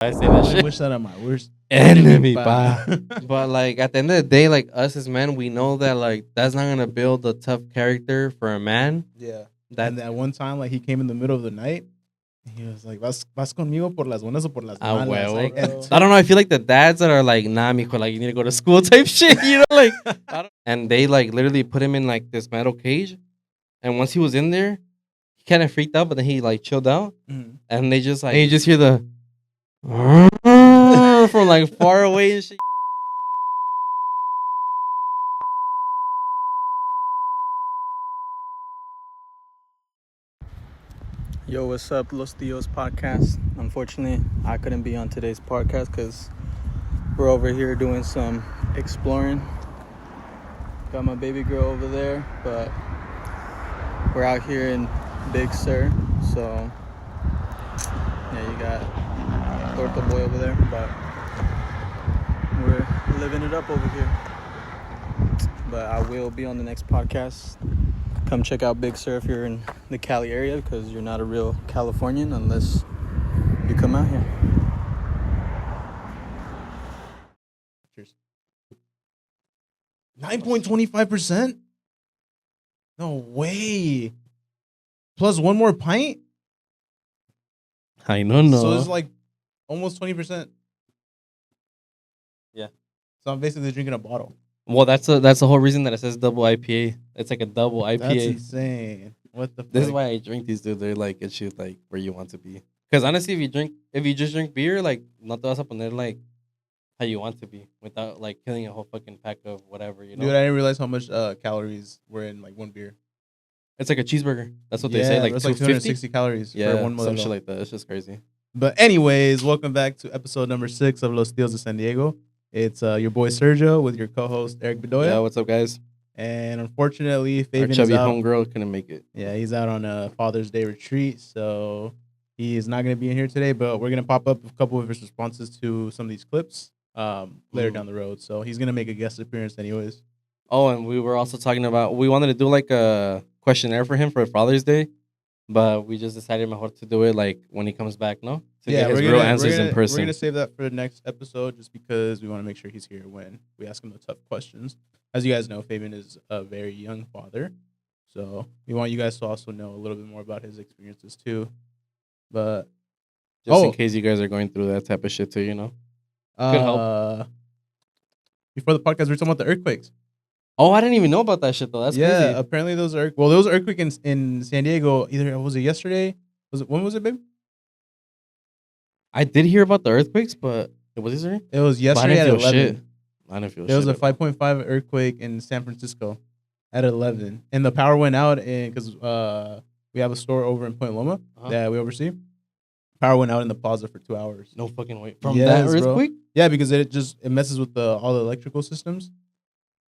I say that I shit. wish that on my worst Enemy, pa. But like at the end of the day, like us as men, we know that like that's not gonna build a tough character for a man. Yeah. That And that one time, like, he came in the middle of the night. And he was like, vas conmigo por las buenas o por las Ah, malas. huevo. Like, I don't know. I feel like the dads that are like, nah, mijo, like you need to go to school type shit, you know, like. And they like literally put him in like this metal cage, and once he was in there, he kind of freaked out, but then he like chilled out, and they just like, and you just hear the from like far away and shit. Yo, what's up, Los Tios podcast? Unfortunately, I couldn't be on today's podcast because we're over here doing some exploring. Got my baby girl over there, but we're out here in Big Sur. So, yeah, you got Torta Boy over there, but we're living it up over here. But I will be on the next podcast. Come check out Big Sur if you're in the Cali area, because you're not a real Californian unless you come out here. Cheers. 9.25%? No way. Plus one more pint? I don't know. So it's like almost 20%. Yeah. So I'm basically drinking a bottle. Well, that's the whole reason that it says double IPA. It's like a double IPA. That's insane. What the fuck? This is why I drink these, dude. They're like get you like where you want to be. Because honestly, if you just drink beer, like no te vas a poner like how you want to be without like killing a whole fucking pack of whatever, you know. Dude, I didn't realize how much calories were in like one beer. It's like a cheeseburger. That's what they say. Like it's 250? 260 calories Yeah, for one some modelo. shit like that. It's just crazy. But anyways, welcome back to episode number 6 of Los Tios de San Diego. It's your boy Sergio with your co-host Eric Bedoya. Yeah, what's up, guys? And unfortunately, Our Fabian chubby is out. homegirl couldn't make it. Yeah, he's out on a Father's Day retreat, so he is not going to be in here today. But we're going to pop up a couple of his responses to some of these clips later down the road. So he's going to make a guest appearance anyways. Oh, and we were also talking about we wanted to do like a questionnaire for him for Father's Day, but we just decided mejor to do it like when he comes back, no? To get his real answers in person. We're going to save that for the next episode just because we want to make sure he's here when we ask him the tough questions. As you guys know, Fabian is a very young father, so we want you guys to also know a little bit more about his experiences too. But just in case you guys are going through that type of shit too, you know? Could help. Before the podcast, we were talking about the earthquakes. Oh, I didn't even know about that shit though. That's crazy. Apparently those are there was an earthquake in San Diego. Either was it yesterday? When was it, babe? I did hear about the earthquakes, but it was yesterday. It was yesterday at 11. Shit. I didn't feel shit. There was a 5.5 earthquake in San Francisco at 11, and the power went out because we have a store over in Point Loma that we oversee. Power went out in the plaza for 2 hours. No fucking way. From that earthquake? Bro. Yeah, because it messes with all the electrical systems.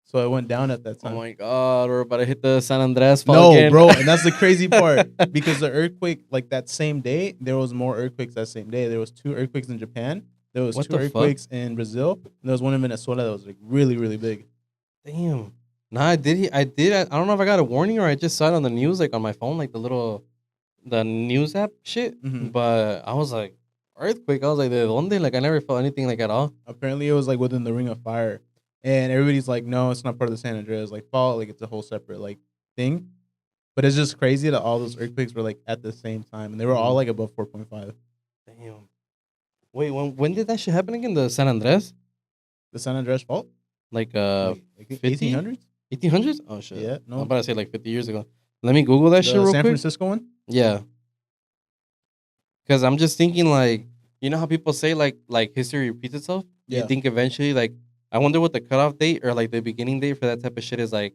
So it went down at that time. Oh my God, we're about to hit the San Andreas fault again. Bro, and that's the crazy part. Because the earthquake, like that same day, there was more earthquakes that same day. There was 2 earthquakes in Japan. There was 2 earthquakes in Brazil. And there was one in Venezuela that was like really, really big. Damn. Nah, I did. I don't know if I got a warning or I just saw it on the news, like on my phone, like the news app shit. Mm-hmm. But I was like, earthquake. I was like, ¿de dónde? Like I never felt anything like at all. Apparently, it was like within the Ring of Fire. And everybody's like, no, it's not part of the San Andreas like fault. Like it's a whole separate like thing. But it's just crazy that all those earthquakes were like at the same time, and they were all like above 4.5. Damn. Wait, when did that shit happen again? The San Andreas? The San Andreas fault? Like 1800s? 1800s? Oh shit. Yeah. No. I'm about to say like 50 years ago. Let me Google that shit real quick. San Francisco one? Yeah. Because I'm just thinking like, you know how people say like history repeats itself? Yeah. You think eventually like, I wonder what the cutoff date or like the beginning date for that type of shit is like.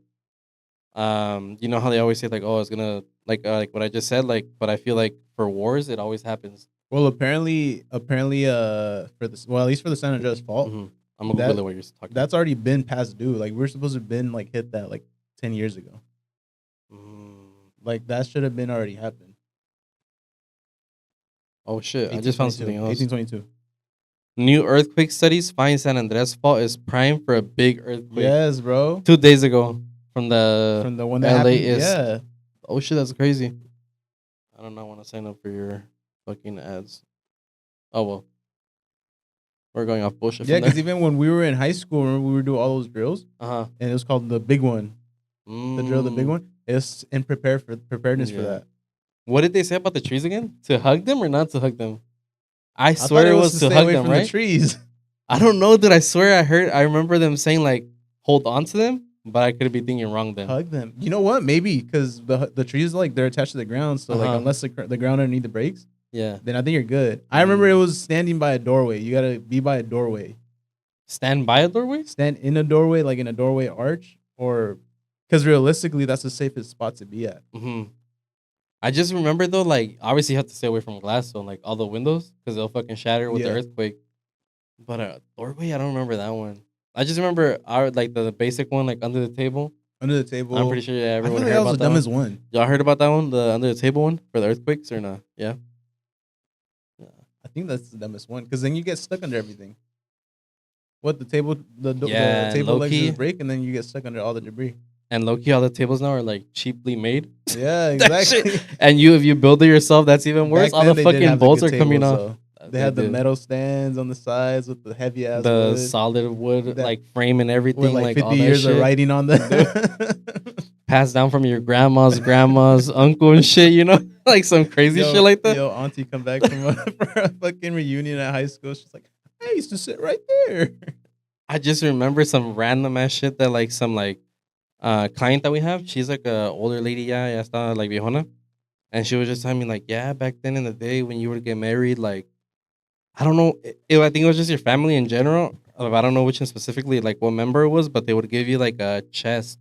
You know how they always say like, oh, it's gonna like what I just said, like, but I feel like for wars it always happens. Well, apparently, for this, well, at least for the San Andreas fault, I'm gonna Google what you're talking. That's already been past due. Like we're supposed to have been like hit that like 10 years ago. Like that should have been already happened. Oh shit! I just found something else. 1822. New earthquake studies find San Andreas fault is prime for a big earthquake. Yes, bro. 2 days ago from the one that happened. Yeah. Oh shit, that's crazy. I don't know. I want to sign up for your fucking ads. Oh well. We're going off bullshit. Yeah, from because there. even when we were in high school, remember we would do all those drills, Uh-huh. and it was called the big one. The drill, the big one. It's in preparedness for Yeah. that. What did they say about the trees again? To hug them or not to hug them? I I swear thought it was to stay hug away them, from right? the trees. I don't know, dude. I swear I remember them saying like hold on to them, but I could be thinking wrong then. Hug them. You know what? Maybe because the trees like they're attached to the ground, so like Uh-huh. unless the ground underneath the breaks, Yeah. then I think you're good. I remember it was standing by a doorway. You gotta be by a doorway. Stand by a doorway? Stand in a doorway, like in a doorway arch, or because realistically, that's the safest spot to be at. Mm-hmm. I just remember though, like obviously you have to stay away from glass, so like all the windows because they'll fucking shatter with the Yeah. earthquake. But a doorway, I don't remember that one. I just remember our like the basic one, like under the table. Under the table. I'm pretty sure I feel everyone like heard that was about the that dumbest one. one. Y'all heard about that one, the under the table one for the earthquakes or not? Yeah. I think that's the dumbest one because then you get stuck under everything. What the table, Yeah, the table legs low-key. just break and then you get stuck under all the debris. And low key, all the tables now are like cheaply made. Yeah, That exactly. shit- And if you build it yourself, that's even worse. Back all then, the they did fucking have the bolts good are coming tables, off. though. They had the did. metal stands on the sides with the heavy ass the wood. solid wood That- like frame and everything, with like like 50 all that years shit. of writing on the. Passed down from your grandma's uncle and shit, you know, like some crazy shit like that. Yo, auntie come back from for a fucking reunion at high school. She's like, I used to sit right there. I just remember some random ass shit that like some like client that we have. She's like a older lady, ya está like viejona, and she was just telling me like, yeah, back then in the day when you were to get married, like I don't know, I think it was just your family in general. I don't know which one specifically, like what member it was, but they would give you like a chest.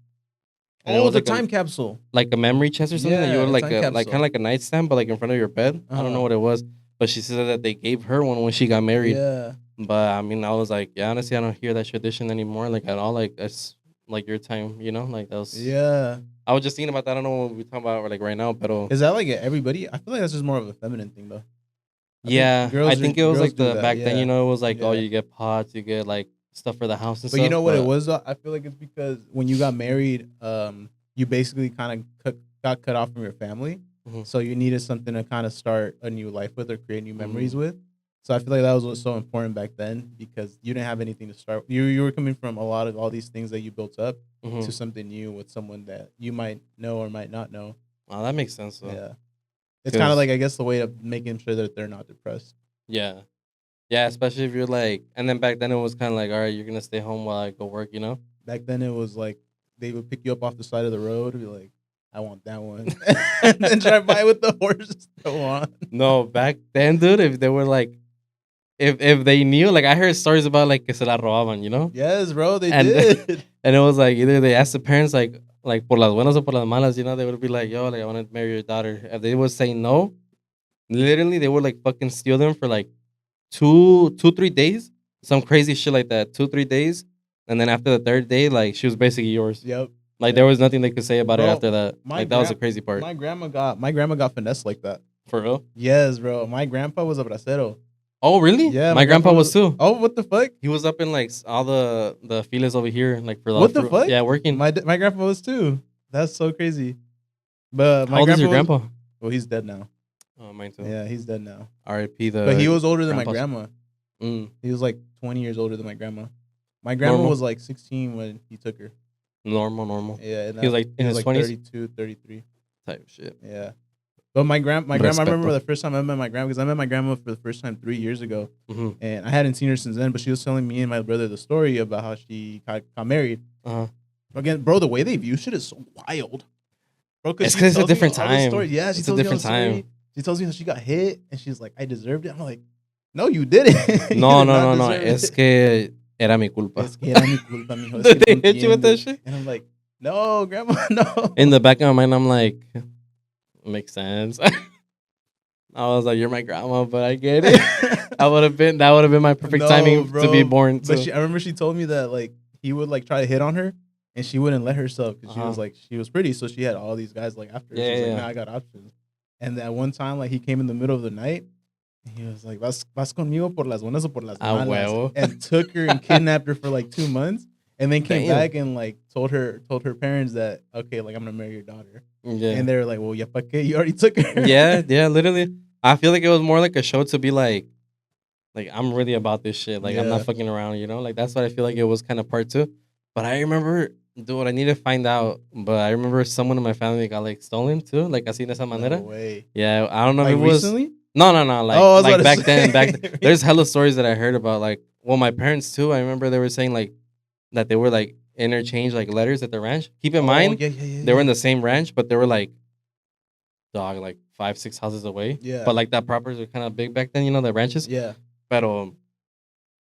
And it Oh, was the like time capsule. like a memory chest or something that you Yeah, would a like time like capsule. kind of like a nightstand, but like in front of your bed. I don't Uh-huh. know what it was, but she said that they gave her one when she got married. Yeah. But I mean, I was like, yeah, honestly, I don't hear that tradition anymore, like at all. Like it's like your time, you know, like that was. Yeah. I was just thinking about that. I don't know what we're talking about like right now, but Is that like everybody? I feel like that's just more of a feminine thing, though. yeah, I think it was like do the that, back then, yeah. you know, it was like, oh, Yeah. you get pots, you get like stuff for the house and But stuff. you know what it was? Though? I feel like it's because when you got married, you basically kind of got cut off from your family. Mhm. So you needed something to kind of start a new life with or create new Mm-hmm. memories with. So I feel like that was what's so important back then because you didn't have anything to start. You were coming from a lot of all these things that you built up Mhm. to something new with someone that you might know or might not know. Oh, that makes sense. Though. Yeah. It's kind of like, I guess, the way of making sure that they're not depressed. Yeah. Yeah, especially if you're like, and then back then it was kind of like, all right, you're going to stay home while I go work, you know? Back then it was like they would pick you up off the side of the road and be like, I want that one. And then drive by with the horse go on. No, back then, dude, if they were like, if they knew, like I heard stories about like que se la robaban, you know? Yes, bro, they And- did. And it was like either they asked the parents like por las buenas or por las malas, you know, they would be like, yo, like I want to marry your daughter. If they would say no, literally they would like fucking steal them for like 2-3 days. Some crazy shit like that. 2-3 days. And then after the third day, like she was basically yours. Yep. Like there was nothing they could say about it Bro, after that. my Like that was the gra- crazy part. My grandma got finessed like that. For real? Yes, bro. My grandpa was a bracero. Oh really? Yeah, My grandpa was too. Oh, what the fuck? He was up in like all the files over here, like for the What the fuck? Yeah, working. My grandpa was too. That's so crazy. But my How old is your grandpa grandpa? well, he's dead now. Oh, mine too. Yeah, he's dead now. R.I.P. The. But he was older than my grandpa's- grandma. Mm, He was like 20 years older than my grandma. My grandma Normal. was like 16 when he took her. normal Yeah, and He was like in his 20s 32, 33. type shit. Yeah. But my grandma, I Respeto. remember the first time I met my grandma because I met my grandma for the first time 3 years ago, Mm-hmm. and I hadn't seen her since then. But she was telling me and my brother the story about how she got married. Uh-huh. Again, bro, the way they view shit is so wild. Bro, It's she 'cause it's a tells me different all the time. stories. Yeah, she It's a tells me all the different time. story. She tells me how she got hit, and she's like, "I deserved it." I'm like, "No, you didn't." You No, did no, not no, no. deserve Es it. que era mi culpa. Es que era mi culpa, mijo. Es Did que they no hit you with that entiendes. shit? And I'm like, "No, grandma, no." In the back of my mind, I'm like, makes sense. I was like, you're my grandma, but I get it. That would have been my perfect No, timing bro. to be born. But Too. I remember she told me that like he would like try to hit on her, and she wouldn't let herself because she was like she was pretty, so she had all these guys like after her. Yeah, She's yeah. like, "Nah, I got options." And that one time, like he came in the middle of the night, and he was like, "Vas conmigo por las buenas o por las Ah, malas," huevo. and took her and kidnapped her for like 2 months, and then came Damn. back and like told her parents that okay, like I'm gonna marry your daughter, Yeah. and they were like, "Well, ya pa qué? You already took her." Yeah, literally. I feel like it was more like a show to be like, Like I'm really about this shit. Like I'm not Yeah. fucking around, you know? Like that's what I feel like it was kind of part two. But I remember, dude, I need to find out. But I remember someone in my family got like stolen too, like así de esa No manera. way. Yeah, I don't know Like if it was. recently? No. Like Oh, I was about to back then, say. there's hella stories that I heard about. Like, well, my parents too. I remember they were saying like that they were like interchange like letters at the ranch. Keep in Oh, mind, yeah. they were in the same ranch, but they were like dog like 5-6 houses away. Yeah. But like that properties were kind of big back then, you know, the ranches. Yeah. But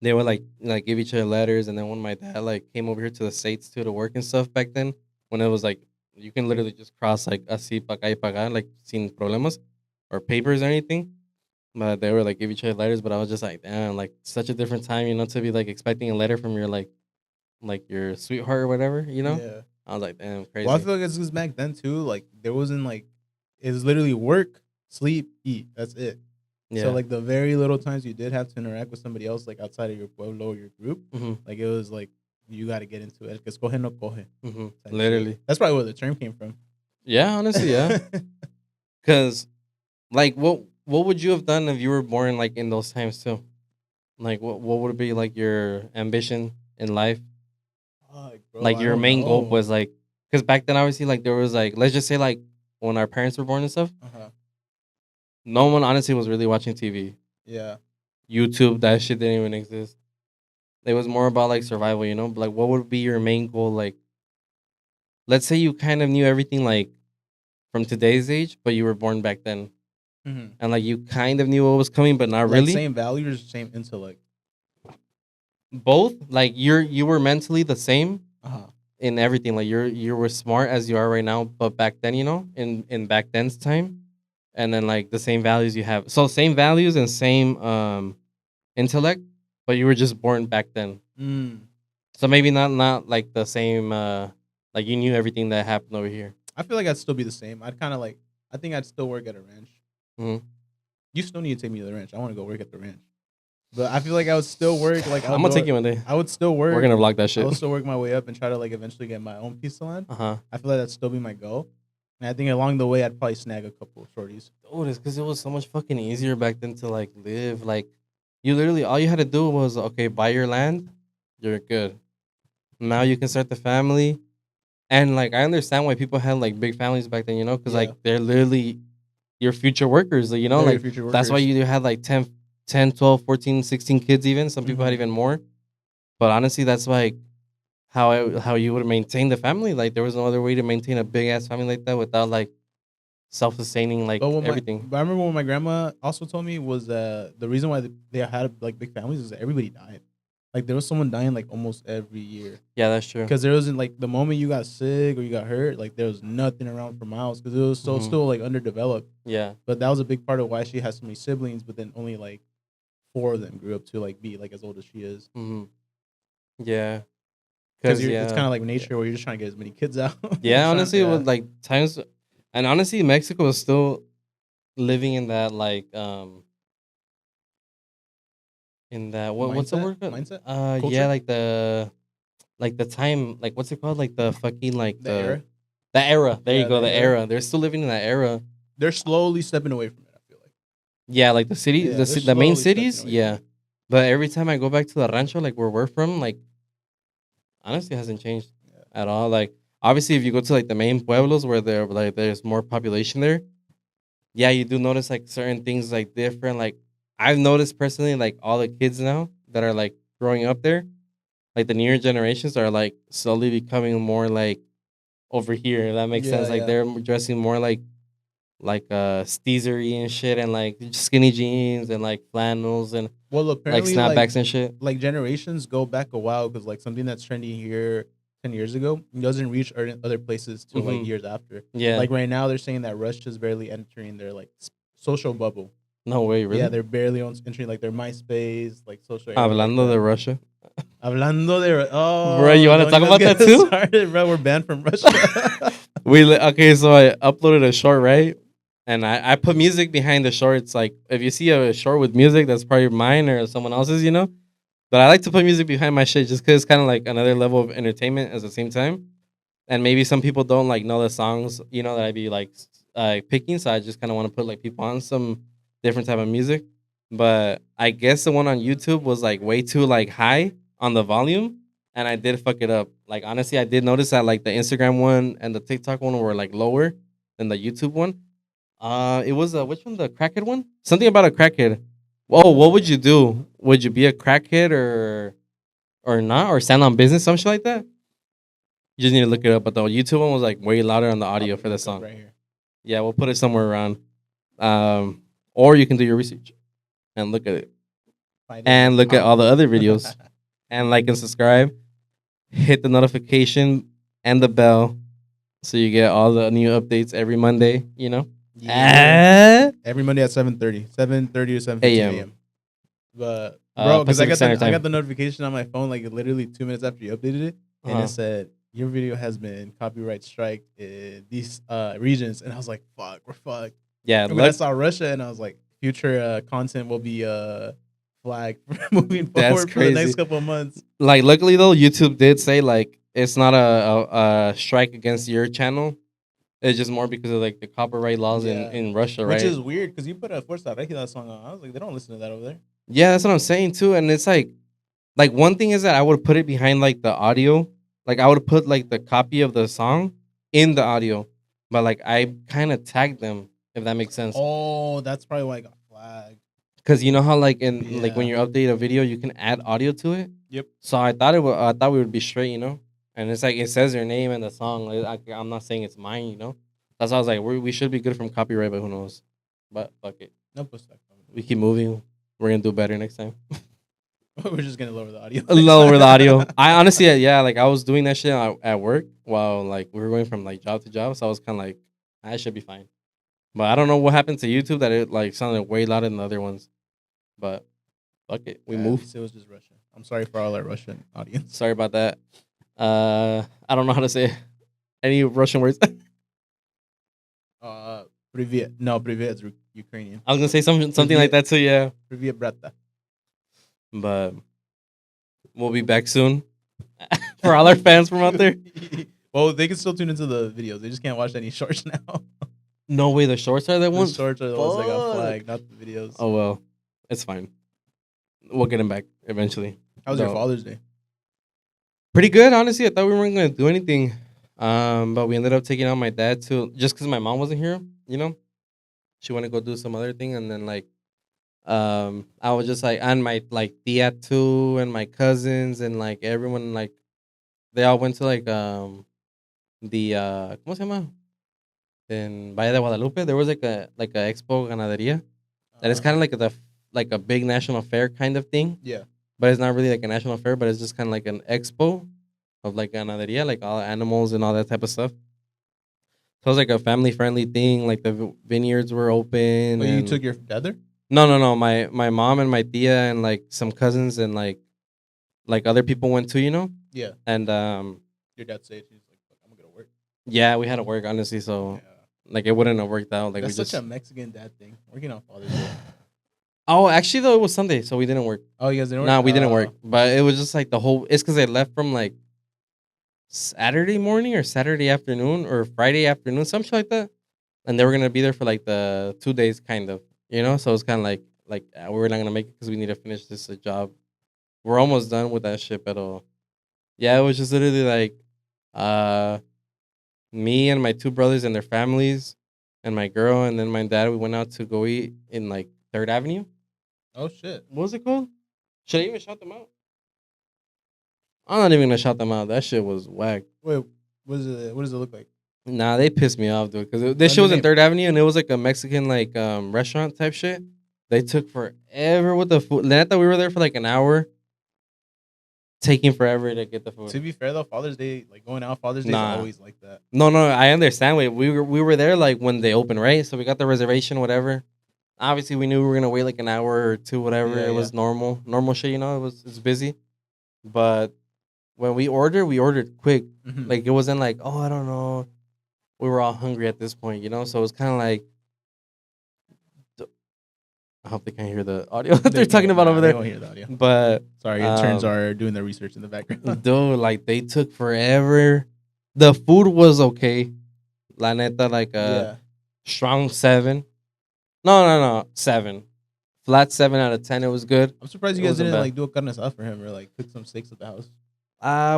they would like give each other letters, and then when my dad like came over here to the states too to work and stuff back then, when it was like you can literally just cross like así pa acá y pa acá, like sin problemas or papers or anything. But they were like give each other letters, but I was just like, damn, like such a different time, you know, to be like expecting a letter from your like your sweetheart or whatever, you know. Yeah. I was like, damn, crazy. Well, I feel like it's because back then too, like there wasn't like it was literally work, sleep, eat. That's it. Yeah. So like the very little times you did have to interact with somebody else like outside of your pueblo or your group, hmm like it was like you got to get into it. Because coge no coge. Type Literally. shit. That's probably where the term came from. Yeah, honestly, yeah. Because like what would you have done if you were born like in those times too? Like what would be like your ambition in life? Fuck, bro, Like I your don't main goal know. was like, because back then obviously like there was like, let's just say like when our parents were born and stuff, Uh-huh. no one honestly was really watching TV. Yeah. YouTube, that shit didn't even exist. It was more about like survival, you know. Like what would be your main goal? Like let's say you kind of knew everything like from today's age, but you were born back then, Mm-hmm. and like you kind of knew what was coming, but not Like really. same values, same intellect. Both, like you were mentally the same Uh-huh. in everything. Like you were smart as you are right now, but back then, you know, in back then's time, and then like the same values you have. So same values and same intellect, but you were just born back then. Mm. So maybe not like the same. Like you knew everything that happened over here. I feel like I'd still be the same. I'd kind of like. I think I'd still work at a ranch. Mhm. You still need to take me to the ranch. I want to go work at the ranch. But I feel like I would still work. Like I'm gonna take you one day. I would still work. We're gonna vlog that I shit. would still work my way up and try to like eventually get my own piece of land. Uh-huh. I feel like that'd still be my goal. And I think along the way, I'd probably snag a couple of shorties. Oh, it's because it was so much fucking easier back then to like live. Like you literally all you had to do was okay, buy your land, you're good. Now you can start the family, and like I understand why people had like big families back then, you know, because Yeah. like they're literally your future workers, like, you know, They're your like future that's why workers. you had like 10, 12, 14, 16 kids even. Some people had Mhm. even more. But honestly, that's like how you would maintain the family. Like there was no other way to maintain a big ass family like that without like self-sustaining like But everything. But I remember what my grandma also told me was the reason why they had like big families is that everybody died. Like there was someone dying like almost every year. Yeah, that's true. Because there wasn't like the moment you got sick or you got hurt, like there was nothing around for miles because it was so Mhm. still like underdeveloped. Yeah. But that was a big part of why she has so many siblings. But then only like 4 of them grew up to like be like as old as she is. Mm-hmm. Yeah. Because yeah, it's kind of like nature where you're just trying to get as many kids out. yeah, honestly, it yeah. was like times, and honestly, Mexico was still living in that like in that what's the Mindset? word? Mindset? Yeah, Culture? like the time, like what's it called? Like the fucking like The era? The era. There Yeah, you go, the the era. era. They're still living in that era. They're slowly stepping away from it, I feel like. Yeah, like the city, Yeah, they're the main slowly stepping cities. away from Yeah, it. but every time I go back to the rancho, like where we're from, like honestly, it hasn't changed Yeah. at all. Like obviously, if you go to like the main pueblos where there's more population there, yeah, you do notice like certain things like different. Like I've noticed personally, like all the kids now that are like growing up there, like the newer generations are like slowly becoming more like over here. If that makes Yeah, sense. Like yeah. they're dressing more like steezery and shit, and like skinny jeans and like flannels and Well, like apparently, snapbacks and shit. like generations go back a while because like something that's trendy here 10 years ago doesn't reach other places till like Mhm. years after. Yeah. Like right now, they're saying that Russia's barely entering their like social bubble. No way, really. Yeah, they're barely entering like their MySpace, like social. area Hablando like de that. Russia. Hablando de Bro, you wanna don't talk even about get that too? Started, bro. We're banned from Russia. Okay, so I uploaded a short, right? And I put music behind the short. It's like if you see a short with music, that's probably mine or someone else's, you know. But I like to put music behind my shit just because it's kind of like another level of entertainment at the same time. And maybe some people don't like know the songs, you know, that I be like picking. So I just kind of want to put like people on some different type of music. But I guess the one on YouTube was like way too like high on the volume, and I did fuck it up. Like honestly, I did notice that like the Instagram one and the TikTok one were like lower than the YouTube one. It was which one? The crackhead one? Something about a crackhead. Whoa, what would you do? Would you be a crackhead or not, or stand on business, some shit like that? You just need to look it up. But the YouTube one was like way louder on the audio for the song. right here. Yeah, we'll put it somewhere around. Or you can do your research and look at it Find it and in look at all the comments. other videos and like and subscribe. Hit the notification and the bell so you get all the new updates every Monday. You know. Yeah. Ah. Every Monday at 7:30 to 7:15 a.m. But bro, because Pacific Standard I Time. got the notification on my phone like literally 2 minutes after you updated it, and Uh-huh. it said your video has been copyright strike in these regions, and I was like, fuck, we're fucked. Yeah, And when I saw Russia, and I was like, future content will be flagged for moving That's forward for the crazy. next couple of months. like luckily though, YouTube did say like it's not a strike against your channel. It's just more because of like the copyright laws Yeah. in Russia, right? Which is weird because you put a Fuerza Regida song on. I was like, they don't listen to that over there. Yeah, that's what I'm saying too. And it's like one thing is that I would put it behind like the audio. Like I would put like the copy of the song in the audio. But like I kind of tagged them, if that makes sense. Oh, that's probably why I got flagged. Cause you know how like in like when Yeah. you update a video, you can add audio to it. Yep. So I thought we would be straight, you know. And it's like it says your name and the song. Like, I'm not saying it's mine, you know. That's why I was like, we should be good from copyright, but who knows? But fuck it, No pushback. we keep moving. We're gonna do better next time. We're just gonna lower the audio. Lower the audio. I honestly, yeah, like I was doing that shit at work while like we were going from like job to job, so I was kind of like, I should be fine. But I don't know what happened to YouTube that it like sounded way louder than the other ones. But fuck it, we At moved. least it was just Russian. I'm sorry for all our Russian audience. Sorry about that. I don't know how to say any Russian words. Privyet. No, privyet is Ukrainian. I was gonna say something like that too. Yeah, Privyet, brata. but we'll be back soon for all our fans from out there. Well, they can still tune into the videos. They just can't watch any shorts now. No way, the shorts are that The one. shorts are the ones that got Fuck. flagged, not the videos. Oh well, it's fine. We'll get him back eventually. How was your So- Father's Day? Pretty good, honestly. I thought we weren't gonna do anything, but we ended up taking out my dad to just because my mom wasn't here. You know, she wanted to go do some other thing, and then like, I was just like, and my like tia too, and my cousins, and like everyone, like, they all went to like the ¿cómo se llama? In Valle de Guadalupe, there was like a expo ganadería, and it's kind of like a big national fair kind of thing. Yeah. But it's not really like a national fair, but it's just kind of like an expo of like ganaderia, like all animals and all that type of stuff. So it was like a family friendly thing. Like the vineyards were open. Oh, you and- took your dad there? No. My mom and my tia and like some cousins and like other people went too, you know. Yeah. And Your dad said he's like, "Fuck, I'm gonna go to work." yeah, we had to work honestly, so Yeah. like it wouldn't have worked out. Like That's we such just. a Mexican dad thing. Working on Father's Day. Oh, actually though, it was Sunday, so we didn't work. Oh, you guys didn't work? No, we didn't work. But it was just like the whole. It's because they left from like Saturday morning or Saturday afternoon or Friday afternoon, something like that. And they were gonna be there for like the 2 days, kind of. You know, so it's kind of like we're not gonna make it because we need to finish this job. We're almost done with that shit, but yeah, it was just literally like me and my two brothers and their families, and my girl, and then my dad. We went out to go eat in like 3rd Avenue. Oh shit. What was it called? Should I even shout them out? I'm not even gonna shout them out. That shit was whack. Wait, what does it look like? Nah, they pissed me off, dude. Because this What's shit was the in name? 3rd Avenue, and it was like a Mexican like restaurant type shit. They took forever with the food. Then I thought we were there for like an hour, taking forever to get the food. To be fair though, Father's Day, like going out Father's Day Nah. is always like that. No, I understand. Wait, we were there like when they opened, right? So we got the reservation, whatever. Obviously, we knew we were gonna wait like an hour or two, whatever. Yeah, It was normal shit, you know. It's busy, but when we ordered quick. Mhm. Like it wasn't like, oh, I don't know. We were all hungry at this point, you know. So it was kind of like. I hope they can't hear the audio that they're talking about over They there. won't hear the audio. But Sorry, interns Um, are doing their research in the background. dude, like they took forever. The food was okay. La neta, like a Yeah. strong 7. No, 7. flat 7 out of 10. It was good. I'm surprised you It guys wasn't didn't bad. like do a carne asada for him or like cook some steaks at the house.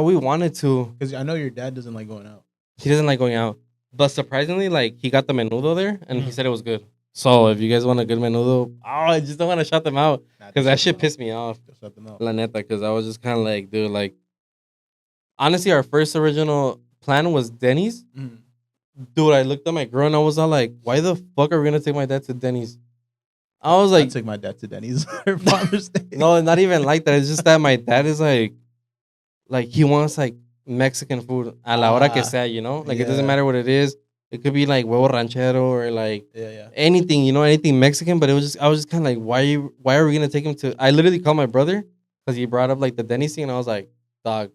We wanted to. Because I know your dad doesn't like going out. He doesn't like going out, but surprisingly, like he got the menudo there, and he Mhm. said it was good. So if you guys want a good menudo, I just don't want to shut them out because that shit pissed me off. Just let them out. La neta, because I was just kind of like, dude, like, honestly, our first original plan was Denny's. Mhm. Dude, I looked at my girl and I was all like, why the fuck are we gonna take my dad to Denny's? I was I like, took my dad to Denny's for Father's Day. no, not even like that. It's just that my dad is like he wants like Mexican food a la hora que Ah, sea, you know? Like it doesn't yeah. matter what it is. It could be like huevo ranchero or like Yeah. anything, you know, anything Mexican. But I was just kind of like, why are we gonna take him to? I literally called my brother because he brought up like the Denny's thing, and I was like, dog,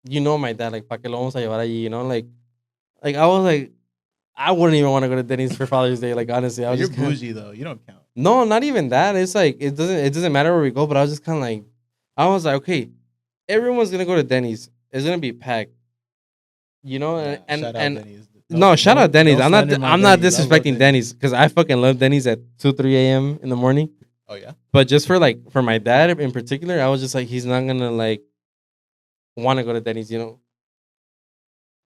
you know my dad, like, pa que lo vamos a llevar allí, you know, like I was like, I wouldn't even want to go to Denny's for Father's Day, like honestly, I was You're just kinda, bougie though. You don't count. no, not even that. It's like it doesn't matter where we go, but I was just kind of like, I was like, okay, everyone's gonna go to Denny's. It's gonna be packed, you know, Yeah, and shout out and Denny's. no, shout out Denny's. no I'm not slander my I'm not Denny's. I love disrespecting Denny's because I fucking love Denny's at 2-3 a.m. in the morning. Oh yeah. But just for my dad in particular, I was just like, he's not gonna like want to go to Denny's, you know.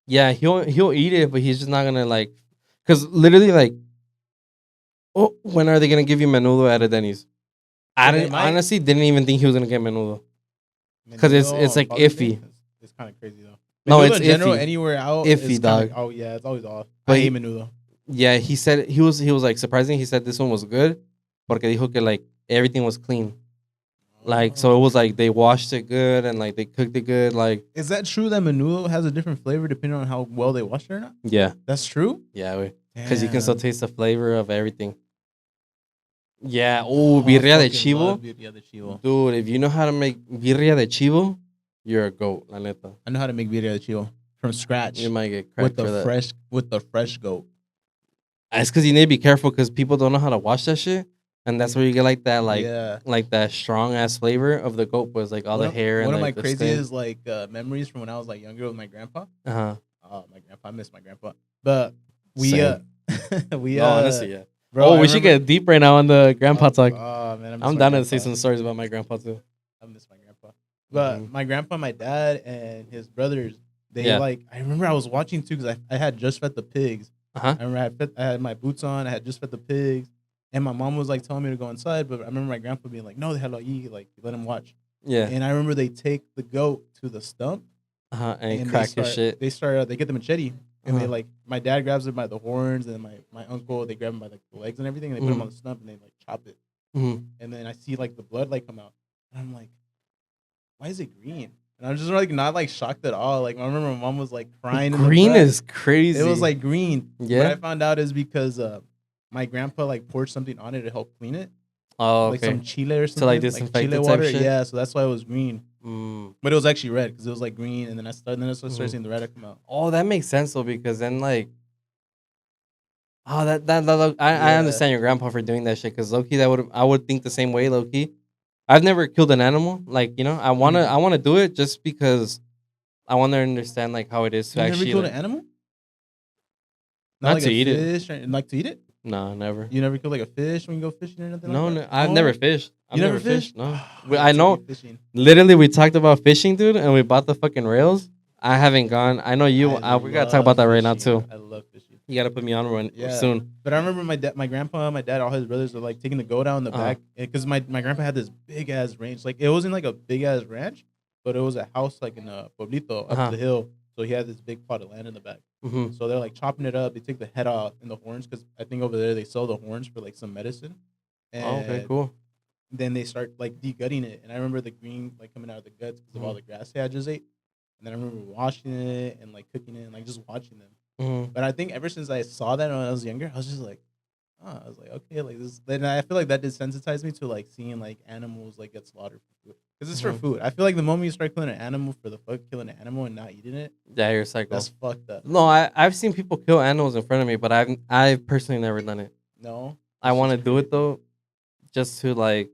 Yeah, he'll eat it, but he's just not gonna like, cause literally like, oh, when are they gonna give you menudo at a Denny's? I They didn't, might. honestly didn't even think he was gonna get menudo. 'Cause it's Menudo like on Father's iffy. Day, it's kind of crazy though. No, Menudo it's in general, iffy. anywhere out, Iffy, it's dog. kinda, oh yeah, it's always off. But I hate he- menudo. Yeah, he said he was like surprising. He said this one was good, porque dijo que like everything was clean. Like so, it was like they washed it good and like they cooked it good. Like Is that true that menudo has a different flavor depending on how well they washed it or not? yeah, That's true. because you can still Damn. taste the flavor of everything. Yeah. Oh, Oh, I birria de fucking love chivo. birria de chivo. Dude, if you know how to make birria de chivo, you're a goat, la neta. I know how to make birria de chivo from scratch You might get cracked with for that. the fresh goat. It's because you need to be careful because people don't know how to wash that shit, and that's where you get like that, Yeah. like that strong ass flavor of the goat was like all the hair and One of like my the skin. craziest like memories from when I was like younger with my grandpa. Uh-huh. Oh, my grandpa, I miss my grandpa. But we Same. we No, honestly, yeah. bro, oh, I we should remember- get deep right now on the grandpa Oh, talk. Oh man, I miss I'm my down to say grandpa. some stories about my grandpa too. I miss my grandpa. But Mhm. my grandpa, my dad, and his brothers, they Yeah. like. I remember I was watching too because I had just fed the pigs. Uh-huh. I remember I had my boots on. I had just fed the pigs, and my mom was like telling me to go inside. But I remember my grandpa being like, "No, they had to eat. Like, let him watch." Yeah. And I remember they take the goat to the stump Uh-huh. And, they crack start, his shit. They get the machete and they Uh-huh. like my dad grabs it by the horns and my uncle they grab him by like the legs and everything and they put him Mhm. on the stump and they like chop it Mhm. and then I see like the blood like come out and I'm like, why is it green? And I'm just like not like shocked at all. Like I remember my mom was like crying. Green in the is crazy. it was like green. Yeah? What I found out is because my grandpa like poured something on it to help clean it, oh, like okay. some chile or something, like, disinfect chile it type water. shit? Yeah, so that's why it was green. Mm. But it was actually red because it was like green, and then I started Mhm. seeing the red come out. Oh, that makes sense though, because then like, oh, I Yeah. understand your grandpa for doing that shit. Because Loki, I would think the same way, Loki. I've never killed an animal, like you know. I wanna do it just because I want to understand like how it is to You never actually. killed Like, an animal? Not like to a eat it. fish like to eat it? no, never. You never killed like a fish when you go fishing or nothing No, like no, that? I've never fished. I've You never fished? No, I I like to know. be fishing. Literally, we talked about fishing, dude, and we bought the fucking rails. I haven't gone. I know you. We gotta talk about that right now fishing. too. I love fishing. You gotta put me on one Yeah. soon. But I remember my grandpa, my dad, all his brothers were like taking the goat out in the Uh-huh. back because my grandpa had this big ass ranch. Like it wasn't like a big ass ranch, but it was a house like in a pueblito Uh-huh. up the hill. So he had this big plot of land in the back. Hmm. So they're like chopping it up. They take the head off and the horns because I think over there they sell the horns for like some medicine. And Oh, okay, cool. then they start like de-gutting it. And I remember the green like coming out of the guts because of all the grass they had just ate. And then I remember washing it and like cooking it and like just watching them. Hmm. But I think ever since I saw that when I was younger, I was just like, oh, I was like, okay, like this. Then I feel like that desensitized me to like seeing like animals like get slaughtered for food because it's for Mhm. food. I feel like the moment you start killing an animal for the fuck killing an animal and not eating it, Yeah, you're psycho. that's fucked up. No, I've seen people kill animals in front of me, but I've personally never done it. No, I It's want to just do it crazy. though, just to like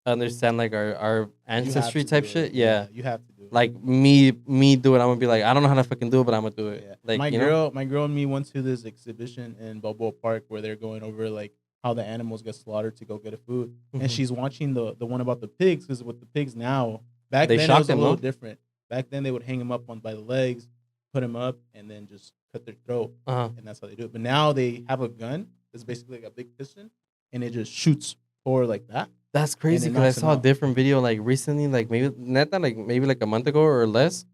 understand like our You have ancestry to type do it. shit. Yeah. you have to do it. Like me do it. I'm gonna be like, I don't know how to fucking do it, but I'm gonna do it. Yeah. Like my you know? girl and me went to this exhibition in Balboa Park where they're going over like how the animals get slaughtered to go get a food, Mhm. and she's watching the one about the pigs because with the pigs now, back They then it shock was a them, little no? different. Back then they would hang them up on by the legs, put them up, and then just cut their throat, Uh-huh. and that's how they do it. But now they have a gun that's basically like a big piston, and it just shoots forward like that. That's crazy it because I knocks 'em saw a out. different video like recently, like maybe not that like maybe like a month ago or less,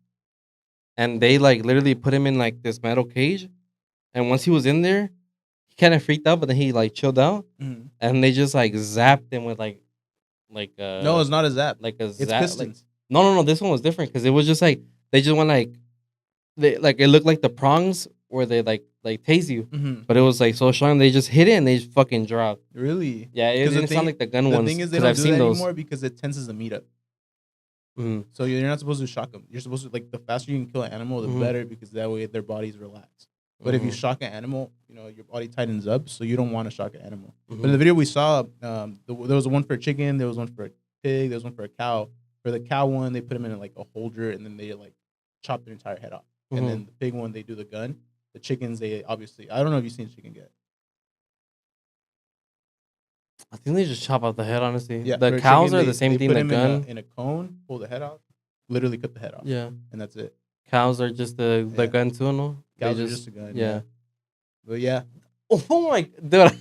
and they like literally put him in like this metal cage, and once he was in there, he kind of freaked out, but then he like chilled out, Mhm. and they just like zapped him with like No, it's not a zap. like a It's zap. Like, pistons. no, this one was different because it was just like they just went like they like it looked like the prongs where they like tase you, Mhm. but it was like so strong they just hit it and they just fucking dropped. Really? Yeah, it 'Cause the didn't sound thing- like the gun The ones thing is, they because don't I've do seen that those. anymore because it tenses the meat up. Mhm. So you're not supposed to shock them. You're supposed to like the faster you can kill an animal, the Mhm. better because that way their bodies relax. But if you Mhm. shock an animal, your body tightens up, so you don't want to shock an animal. But in Mhm. the video we saw, there was one for a chicken, there was one for a pig, there was one for a cow. For the cow one, they put them in like a holder and then they like chop their entire head off. Mhm. And then the pig one, they do the gun. The chickens, they obviously, I don't know if you've seen chicken get. I think they just chop off the head. Honestly, Yeah, the for a cows chicken, are the same they thing. put The them gun, in a cone, pull the head off, literally cut the head off, yeah. and that's it. Cows are just the Yeah. gun too. No, they Cows are just a gun. yeah. But yeah, Oh my dude.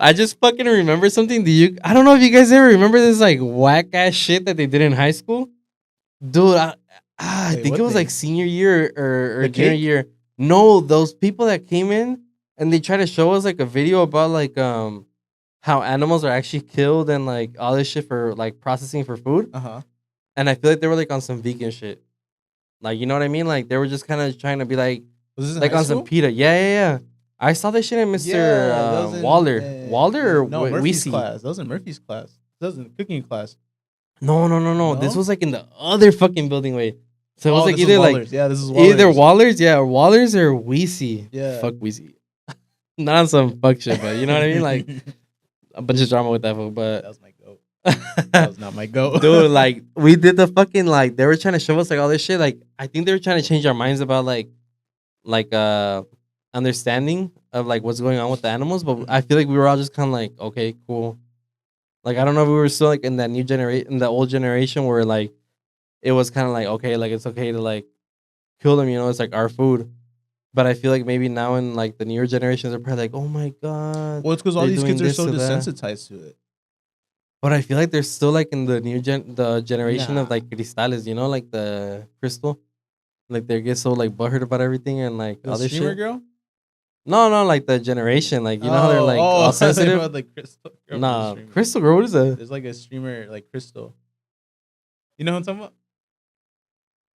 I just fucking remember something. I don't know if you guys ever remember this like whack ass shit that they did in high school, dude. I Wait, think what it was thing? like senior year or The junior cake? year. No, those people that came in and they tried to show us like a video about like how animals are actually killed and like all this shit for like processing for food. And I feel like they were like on some vegan shit. Like, you know what I mean? Like they were just kind of trying to be like Was this in like high on school? some PETA. Yeah. I saw this shit in Mr. that was in, Waller. Waller or no, Murphy's Weesey? class. That was in Murphy's class. That was in cooking class. No. This No? was like in the other fucking building way. So it was like this is either like Waller's. Yeah, this is Waller's. either Waller's, yeah, or Waller's or Weesey. Yeah. Fuck Weesey. Not on some fuck shit, but you know what I mean? Like a bunch of drama with that fool, that but was my goat. That was not my goat. dude, like we did the fucking like they were trying to show us like all this shit. Like I think they were trying to change our minds about like understanding of like what's going on with the animals. But I feel like we were all just kind of like, okay, cool. Like I don't know if we were still like in that new generation, in the old generation where like it was kind of like okay, like it's okay to like kill them. You know, it's like our food. But I feel like maybe now in like the newer generations are probably like, oh my god. Well, it's because all they're these doing kids are this so to that. desensitized to it. But I feel like they're still like in the the generation of Nah. like cristales, you know, like the crystal. Like they get so like butthurt about everything and like The all this streamer shit. girl? No, like the generation, like you know how they're like all I thought you were sensitive. about the Crystal girl from the Nah, streamer. Crystal girl, what is that? There's like a streamer like Crystal. You know what I'm talking about?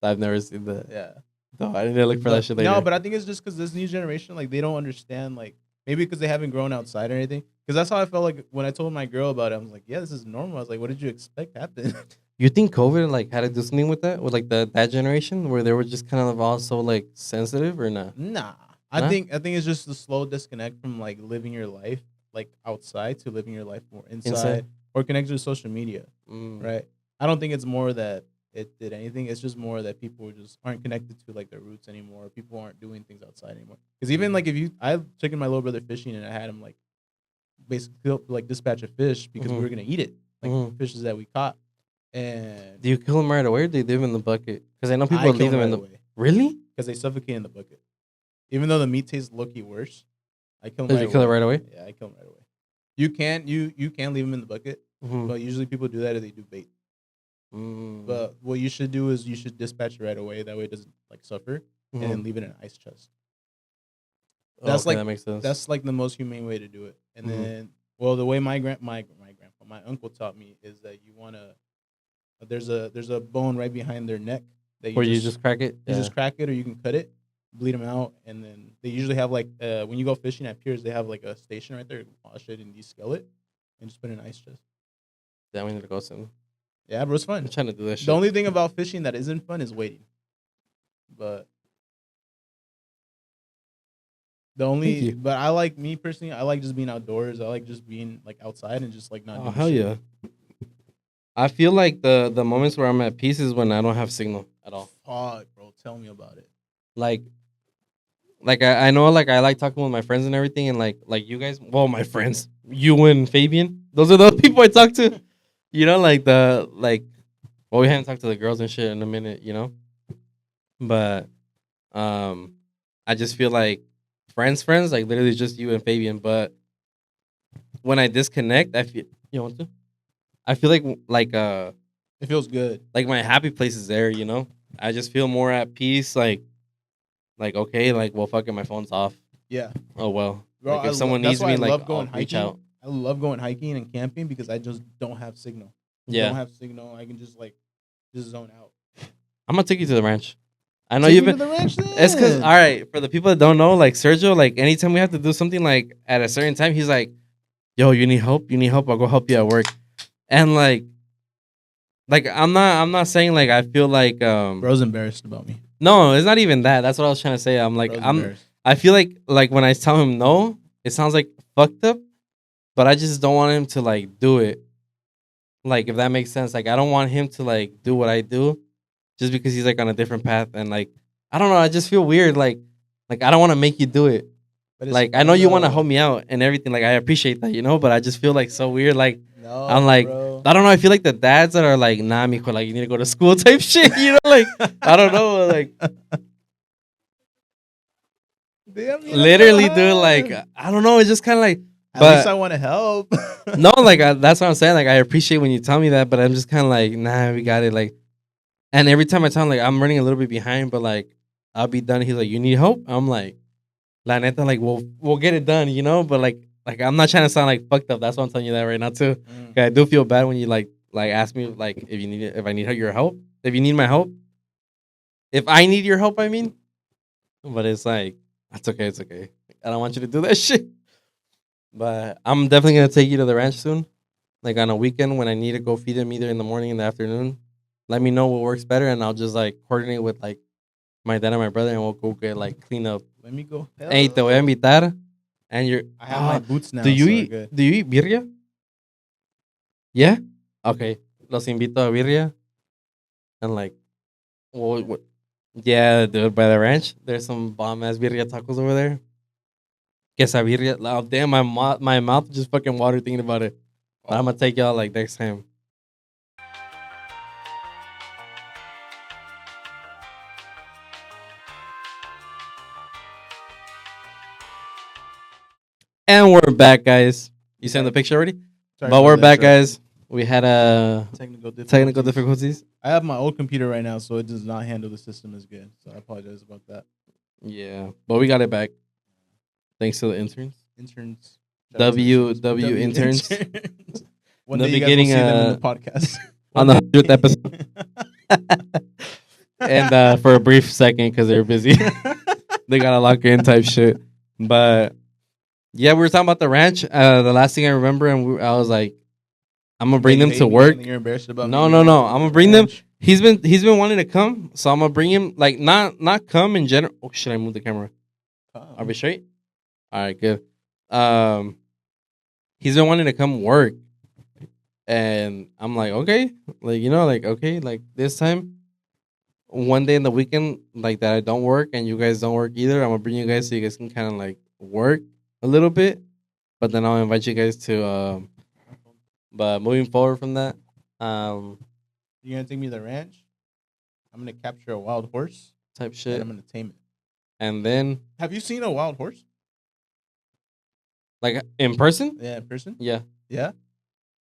I've never seen that. Yeah. No, I need to look for that shit later. No, but I think it's just because this new generation, like they don't understand, like maybe because they haven't grown outside or anything. Because that's how I felt like when I told my girl about it. I was like, yeah, this is normal. I was like, what did you expect happened? You think COVID like had to do something with that, with like that generation where they were just kind of all so like sensitive or not? Nah. Nah? I think it's just the slow disconnect from like living your life like outside to living your life more inside. Or connected to social media, right? I don't think it's more that it did anything. It's just more that people just aren't connected to like their roots anymore. People aren't doing things outside anymore. Because even like I've taken my little brother fishing and I had him like basically like dispatch a fish because we were gonna eat it, like fishes that we caught. And Do you kill them right away or do you leave them in the bucket? Because I know I people kill leave them right in the away Really? because they suffocate in the bucket. Even though the meat tastes low-key worse, I kill them. Did you kill it right away? Yeah, I kill them right away. You can leave them in the bucket, Mhm. but usually people do that if they do bait. But what you should do is you should dispatch it right away. That way it doesn't like suffer, and then leave it in an ice chest. That's okay, like that makes sense. that's like the most humane way to do it. And Mhm. then, well, the way my uncle taught me is that you wanna there's a bone right behind their neck that Where you just crack it? you just crack it or you can cut it, bleed them out, and then they usually have like when you go fishing at piers, they have like a station right there. You wash it and descale it, and just put it in an ice chest. Yeah, we need to go soon. Yeah, bro, it's fun. I'm trying to do that shit. The only thing about fishing that isn't fun is waiting. But but I like me personally. I like just being outdoors. I like just being like outside and just like not. Oh doing hell shit. yeah! I feel like the moments where I'm at peace is when I don't have signal at all. Fuck, bro, tell me about it. Like like I know like I like talking with my friends and everything, and like you guys, well, my friends, you and Fabian, those are the people I talk to. You know, like well, we haven't talked to the girls and shit in a minute, you know, but um, I just feel like friends, like literally just you and Fabian. But when I disconnect, I feel you want to. I feel It feels good. like my happy place is there, you know. I just feel more at peace, like okay, like well, fuck it, my phone's off. Yeah, Oh well, bro. like if someone That's needs why I me, like love I'll going reach hiking. out. I love going hiking and camping because I just don't have signal. Yeah, Don't have signal. I can just zone out. I'm gonna take you to the ranch. I know Take you've me to been. the ranch It's because then. all right for the people that don't know, like Sergio, like anytime we have to do something like at a certain time, he's like, "Yo, you need help? You need help? I'll go help you at work." And like I'm not saying like I feel like Bro's embarrassed about me. no, it's not even that. That's what I was trying to say. I'm like Bro's embarrassed. I feel like when I tell him no, it sounds like fucked up, but I just don't want him to like do it. Like if that makes sense. Like I don't want him to like do what I do just because he's like on a different path and like I don't know, I just feel weird like I don't want to make you do it. But it's Like I know fun, you want to though. help me out and everything. Like I appreciate that, you know, but I just feel like so weird. Like No, I'm like bro. I don't know. I feel like the dads that are like, nah, mijo, like you need to go to school type shit. You know, like I don't know, like Damn, mira literally, dude. Like trabajar. I don't know. It's just kind of like, At least I but want to help. no, like that's what I'm saying. Like I appreciate when you tell me that, but I'm just kind of like, nah, we got it. Like, and every time I tell him like I'm running a little bit behind, but like I'll be done. He's like, you need help? I'm like, la neta, like we'll get it done, you know. But like I'm not trying to sound like fucked up. That's why I'm telling you that right now too. Mm. 'Cause I do feel bad when you like ask me like if I need your help, if you need my help, if I need your help, I mean. But it's like that's okay. It's okay. I don't want you to do that shit. But I'm definitely gonna take you to the ranch soon, like on a weekend when I need to go feed him either in the morning or in the afternoon. Let me know what works better, and I'll just like coordinate with like my dad and my brother, and we'll go get like clean up. Let me go. Hey, te voy a invitar. And you're. I have my boots now. Do you so eat? good. Do you eat birria? Yeah. Okay. Los invito a birria. And like, what? Yeah, dude. By the ranch, there's some bomb ass birria tacos over there. Quesabirria. Oh, damn, my mouth just fucking water thinking about it. But I'm gonna take y'all like next time. And we're back, guys. You sent the picture already? Sorry But for we're the back, interruption. guys. We had a technical difficulties. I have my old computer right now, so it does not handle the system as good. So I apologize about that. Yeah, but we got it back. Thanks to the interns. Interns. Shout out to W interns. One In the day you guys will beginning, see them in the podcast. on the 100th episode. And for a brief second, because they were busy, they got to lock in type shit. But yeah, we were talking about the ranch. The last thing I remember, and I was like, I'm gonna bring them to work. You're embarrassed about No, me no, being no. on I'm gonna the bring them. ranch. He's been wanting to come, so I'm gonna bring him. Like not come in general. Oh shit! I moved the camera. Are we straight? All right, good. He's been wanting to come work, and I'm like, okay, like you know, like okay, like this time, one day in the weekend, like that I don't work and you guys don't work either. I'm gonna bring you guys so you guys can kind of like work a little bit, but then I'll invite you guys to. But moving forward from that, You're gonna take me to the ranch. I'm gonna capture a wild horse type and shit, I'm gonna tame it. and then Have you seen a wild horse? like in person, Yeah, in person. yeah. Yeah.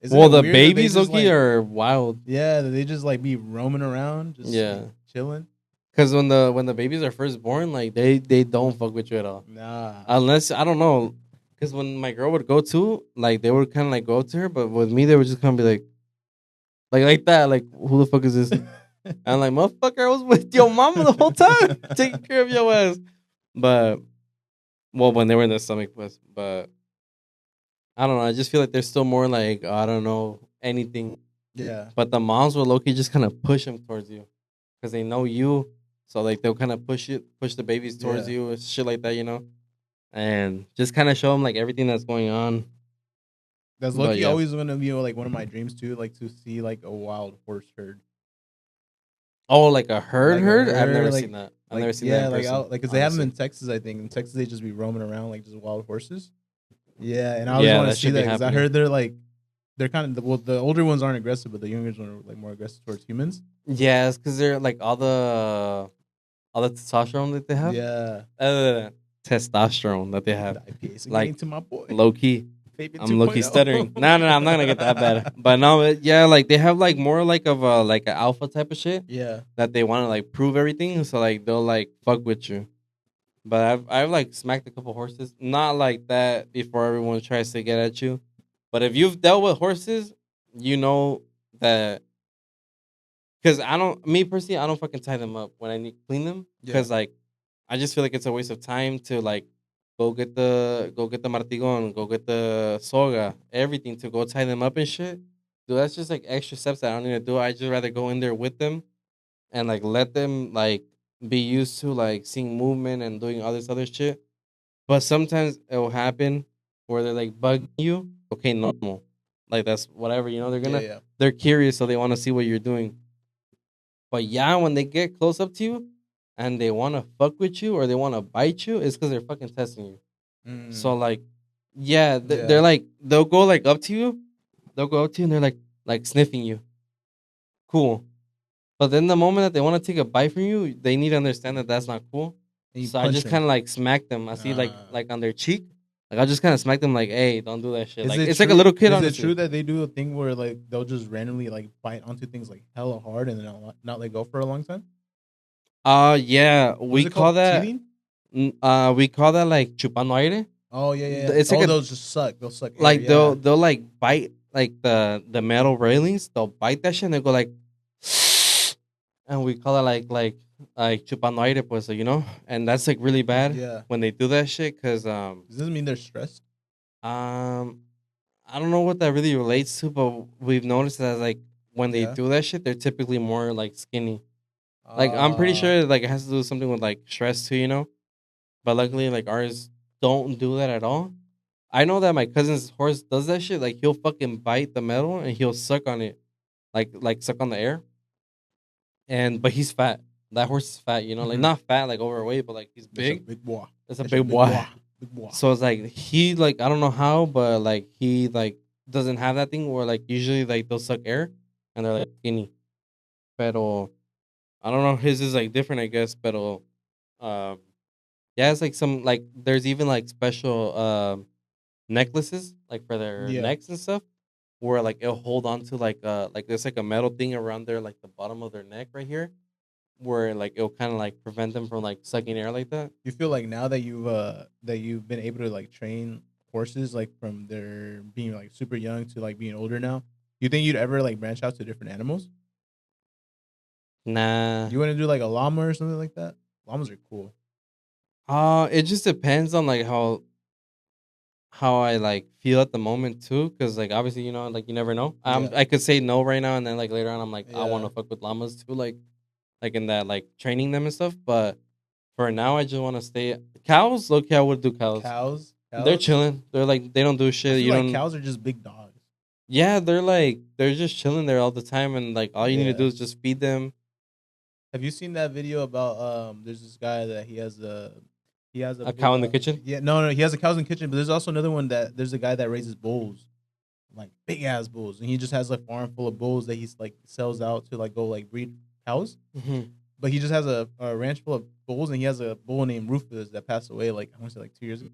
Isn't Well, it the weird that they babies, just, Loki, like- are wild. Yeah, that they just like be roaming around, just Yeah. like, chilling. Cause when the babies are first born, like they don't fuck with you at all. Nah. Unless I don't know, cause when my girl would go to, like they would kind of like go up to her, but with me they would just kind of be like that, like who the fuck is this? I'm like motherfucker, I was with your mama the whole time, taking care of your ass. But well, when they were in the stomach, but I don't know. I just feel like they're still more like I don't know anything. Yeah. But the moms will low-key just kind of push them towards you, cause they know you. So like they'll kind of push the babies towards Yeah. you, and shit like that, you know, and just kind of show them like everything that's going on. That's But, Loki yeah. always gonna be like one of my dreams too, like to see like a wild horse herd. Oh, like a herd Like a herd? I've never herd, seen that. I've never seen yeah, that in like person. out, like because they have them in honestly. Texas, I think. In Texas, they just be roaming around like just wild horses. Yeah, and I always Yeah, want to that see should be that because I happening. heard they're kind of well, the older ones aren't aggressive, but the younger ones are like more aggressive towards humans. Yeah, it's because they're like all the testosterone that they have. Yeah, Testosterone that they have. the IPAs are getting Like to my boy. low key. Fabian I'm low key 2.0. stuttering. No, no, no, I'm not gonna get that bad. But no, yeah, like they have like more like of a like an alpha type of shit Yeah, that they want to like prove everything. So like they'll like fuck with you. But I've like smacked a couple horses. Not like that before everyone tries to get at you. But if you've dealt with horses, you know that because I don't me personally, I don't fucking tie them up when I need to clean them. yeah. Because like I just feel like it's a waste of time to like go get the martigon, go get the soga, everything to go tie them up and shit. Dude, that's just like extra steps that I don't need to do. I just rather go in there with them and like let them like be used to like seeing movement and doing all this other shit. But sometimes it will happen where they're like bugging you. Okay, normal. Like that's whatever, you know, Yeah, yeah. they're curious so they want to see what you're doing. But yeah, when they get close up to you and they want to fuck with you or they want to bite you, it's because they're fucking testing you. So Mm, like, yeah, yeah. they're like they'll go like up to you, they'll go up to you and they're like sniffing you. Cool. But then the moment that they want to take a bite from you, they need to understand that that's not cool. And you So I punch just them. kind of like smack them. I see like on their cheek. Like I just kind of smack them like, hey, don't do that shit. Is Like it it's true? like a little kid. Is Honestly. it true that they do a thing where like they'll just randomly like bite onto things like hella hard and then not let go for a long time? Yeah, What is it called? Teething? we call that like chupando aire. Oh yeah, yeah. It's like those just suck. They'll suck air. like Yeah. they'll like bite like the metal railings. They'll bite that shit and they go like, and we call it like chupando aire, pues, so, you know, and that's like really bad Yeah. when they do that shit because Does this mean they're stressed? I don't know what that really relates to, but we've noticed that like when they Yeah. do that shit, they're typically more like skinny. Like I'm pretty sure like it has to do with something with like stress too, you know. But luckily, like ours don't do that at all. I know that my cousin's horse does that shit. Like he'll fucking bite the metal and he'll suck on it, like suck on the air. And but he's fat. That horse is fat, you know, like Mhm. not fat, like overweight, but like he's That's a big. big boy. It's a That's big boy. Big boy. So it's like he like I don't know how, but like he like doesn't have that thing where like usually like they'll suck air and they're like skinny. Pero I don't know, his is like different, I guess. Pero um yeah, it's like some like there's even like special necklaces like for their Yeah. necks and stuff where like it'll hold on to like there's like a metal thing around their like the bottom of their neck right here where like it'll kind of like prevent them from like sucking air like that. You feel like now that you've been able to like train horses like from their being like super young to like being older now, you think you'd ever like branch out to different animals? Nah. You want to do like a llama or something like that? Llamas are cool. It just depends on like how I like feel at the moment too, because like obviously you know like you never know. Yeah. I could say no right now, and then like later on I'm like I want Yeah. to fuck with llamas too, like in that like training them and stuff. But for now, I just want to stay cows. Look, I would do cows. Cows? They're chilling. They're like they don't do I shit. feel You like don't. cows are just big dogs. Yeah, they're just chilling there all the time, and like all you need to Yeah. do is just feed them. Have you seen that video about there's this guy that he has A cow in the kitchen? Yeah, no, he has a cows in the kitchen, but there's also another one that there's a guy that raises bulls. Like big ass bulls. And he just has like a farm full of bulls that he's like sells out to like go like breed cows. Mhm. But he just has a ranch full of bulls and he has a bull named Rufus that passed away like I want to say like 2 years ago.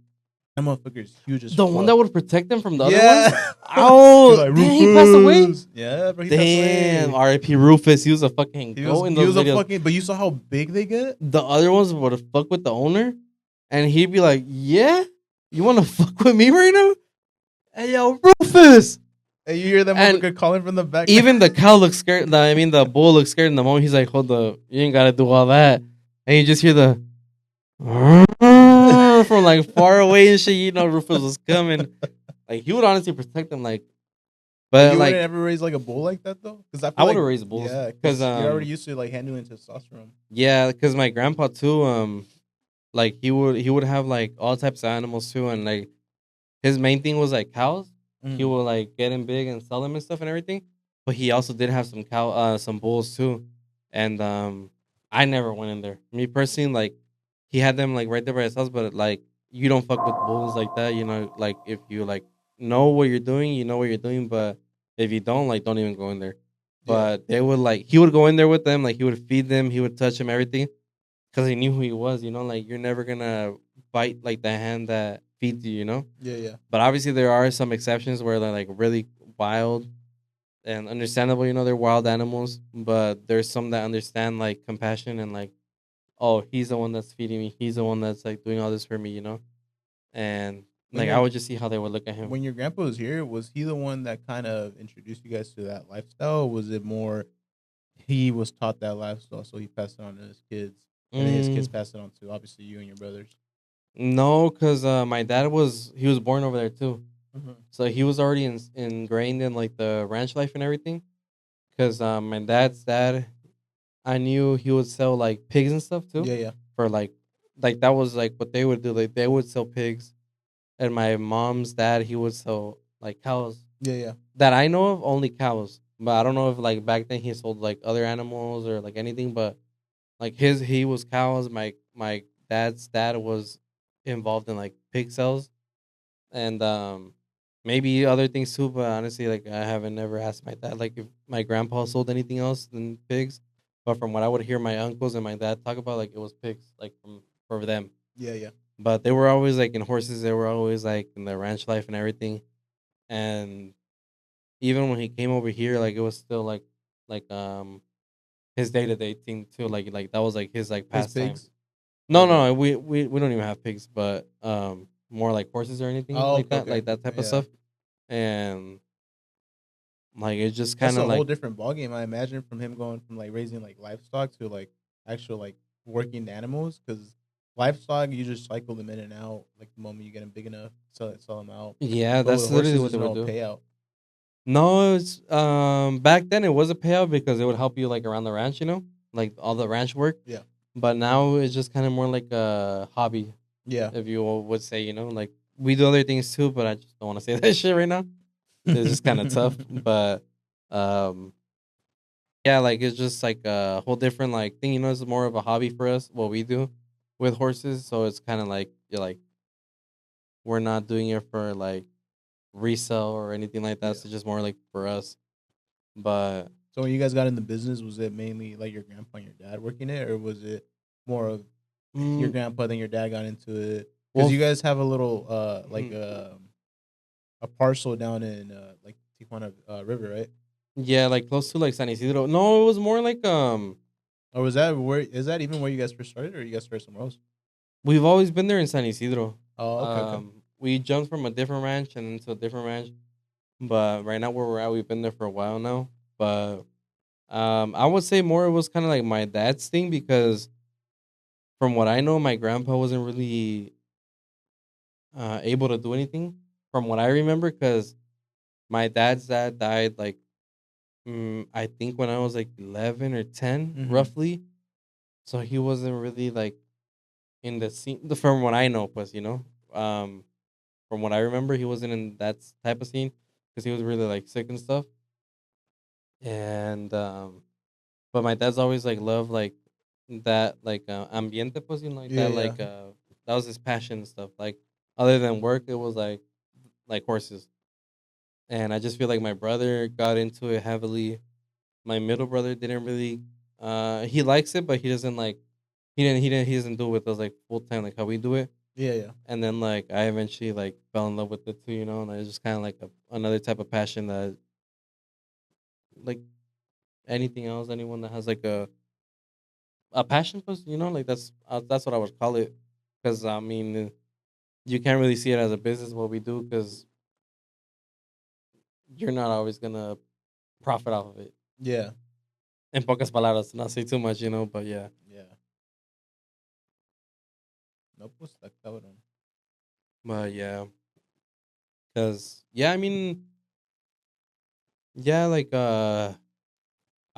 That motherfucker is huge as The fuck. one that would protect them from the other yeah. ones. Oh, Like, dang, he passed away. Rufus. Yeah, bro. He Damn, passed away. R.I.P. Rufus. He was a fucking He goat was, in he those was a videos. fucking, but you saw how big they get? The other ones would fuck with the owner, and he'd be like, "Yeah, you want to fuck with me right now? Hey, yo, Rufus." And you hear that And motherfucker calling from the back. Even the cow looks scared. The bull looks scared in the moment. He's like, "Hold up, you ain't gotta do all that." And you just hear the from like far away and shit. You know, Rufus was coming. Like he would honestly protect them. Like, but you like wouldn't ever raise like a bull like that though? Because I would have raised bulls. Yeah, because because you're already used to like handling testosterone. yeah, because my grandpa too. Like he would have like all types of animals too, and like his main thing was like cows. He would like get them big and sell them and stuff and everything. But he also did have some bulls too, and I never went in there. Me personally, like he had them like right there by his house, but like you don't fuck with bulls like that. You know, like if you like know what you're doing, you know what you're doing. But if you don't, like, don't even go in there. Yeah. But they would like he would go in there with them, like he would feed them, he would touch them, everything, because he knew who he was. You know, like you're never gonna bite like the hand that feeds you. You know. Yeah, yeah. But obviously there are some exceptions where they're like really wild and understandable. You know, they're wild animals, but there's some that understand like compassion and like, oh, he's the one that's feeding me. He's the one that's like doing all this for me. You know, and When like I your would just see how they would look at him. when your grandpa was here, was he the one that kind of introduced you guys to that lifestyle? Or was it more he was taught that lifestyle, so he passed it on to his kids, and then his kids Mm, passed it on to obviously you and your brothers? no, because my dad he was born over there too, Mm-hmm. so he was already ingrained in like the ranch life and everything. Because my dad's dad, I knew he would sell like pigs and stuff too, Yeah, yeah, for like that was like what they would do. Like they would sell pigs, and my mom's dad he would sell like cows. yeah, yeah. That I know of, only cows. But I don't know if like back then he sold like other animals or like anything. But like he was cows. My dad's dad was involved in like pig sales and maybe other things too. But honestly, like I haven't never asked my dad like if my grandpa sold anything else than pigs. But from what I would hear my uncles and my dad talk about, like it was pigs, like from for them. Yeah, yeah. But they were always like in horses. They were always like in the ranch life and everything. And even when he came over here, like it was still like his day to day thing too. Like that was like his like His pastime. pigs. No, Or no, no, we don't even have pigs, but more like horses or anything oh, okay, like okay. that type of Yeah, stuff. And like it's just that's kind a of whole like different ballgame. I imagine from him going from like raising like livestock to like actual like working animals because livestock you just cycle them in and out like the moment you get them big enough, sell them out. yeah, But with that's literally horses, what there's they would no do. payout. No, it's back then it was a payout because it would help you like around the ranch, you know, like all the ranch work. Yeah, But now it's just kind of more like a hobby, yeah. if you would say, you know, like we do other things too, but I just don't want to say that shit right now. It's just kind of tough, but um, yeah, like it's just like a whole different like thing, you know. It's more of a hobby for us, what we do with horses. So it's kind of like you're like we're not doing it for like resell or anything like that. Yeah. It's just more like for us. But So when you guys got in the business, was it mainly like your grandpa and your dad working it, or was it more of your mm, grandpa then your dad got into it? well, Because you guys have a little like mhm. a parcel down in like Tijuana River, right? Yeah, like close to like San Isidro. No, it was more like Or was that where is that even where you guys first started, or you guys started somewhere else? we've always been there in San Isidro. Oh, okay, okay. We jumped from a different ranch and into a different ranch, but right now where we're at, we've been there for a while now. But I would say more it was kind of like my dad's thing because from what I know, my grandpa wasn't really able to do anything. From what I remember, because my dad's dad died like I think when I was like 11 or 10, Mm-hmm. roughly. So he wasn't really like in the scene. From what I know, plus you know, from what I remember, he wasn't in that type of scene because he was really like sick and stuff. And but my dad's always like loved like that like ambiente, pues, you know, like Yeah, that yeah. that was his passion and stuff. Like other than work, it was like horses. And I just feel like my brother got into it heavily. My middle brother didn't really. He likes it, but he doesn't like. He doesn't do it with us like full time like how we do it. Yeah, yeah. And then like I eventually like fell in love with it too, you know. And it's just kind of like another type of passion that like anything else, anyone that has like a passion for, you know, like that's what I would call it. Because I mean, you can't really see it as a business what we do because you're not always gonna profit off of it. Yeah. In pocas palabras, not say too much, you know. But yeah, Yeah. No, pues está cabrón. but yeah, because yeah, I mean, yeah, like I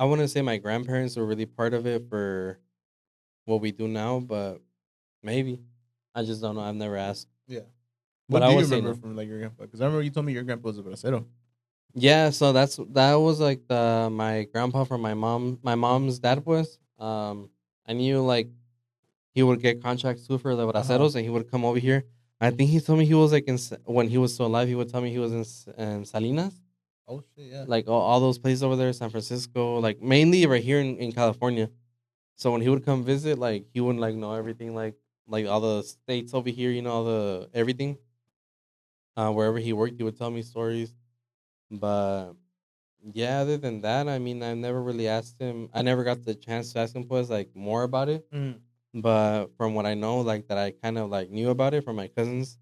wouldn't say my grandparents were really part of it for what we do now, but maybe I just don't know. I've never asked, Yeah. but What I do you would say remember no. from like your grandpa? Because I remember you told me your grandpa was a bracero. Yeah, so that was like the my grandpa from my mom's dad was. I knew like he would get contracts too for the Uh-huh. braceros, and he would come over here. I think he told me he was like when he was still alive. He would tell me he was in Salinas, Oh shit, yeah. like all those places over there, San Francisco, like mainly right here in California. So when he would come visit, like he wouldn't like know everything, like all the states over here, all the everything. Wherever he worked, he would tell me stories. But yeah, other than that, I mean, I never really asked him. I never got the chance to ask him, pues, like more about it. Mm. But from what I know, like that, I kind of like knew about it from my cousins.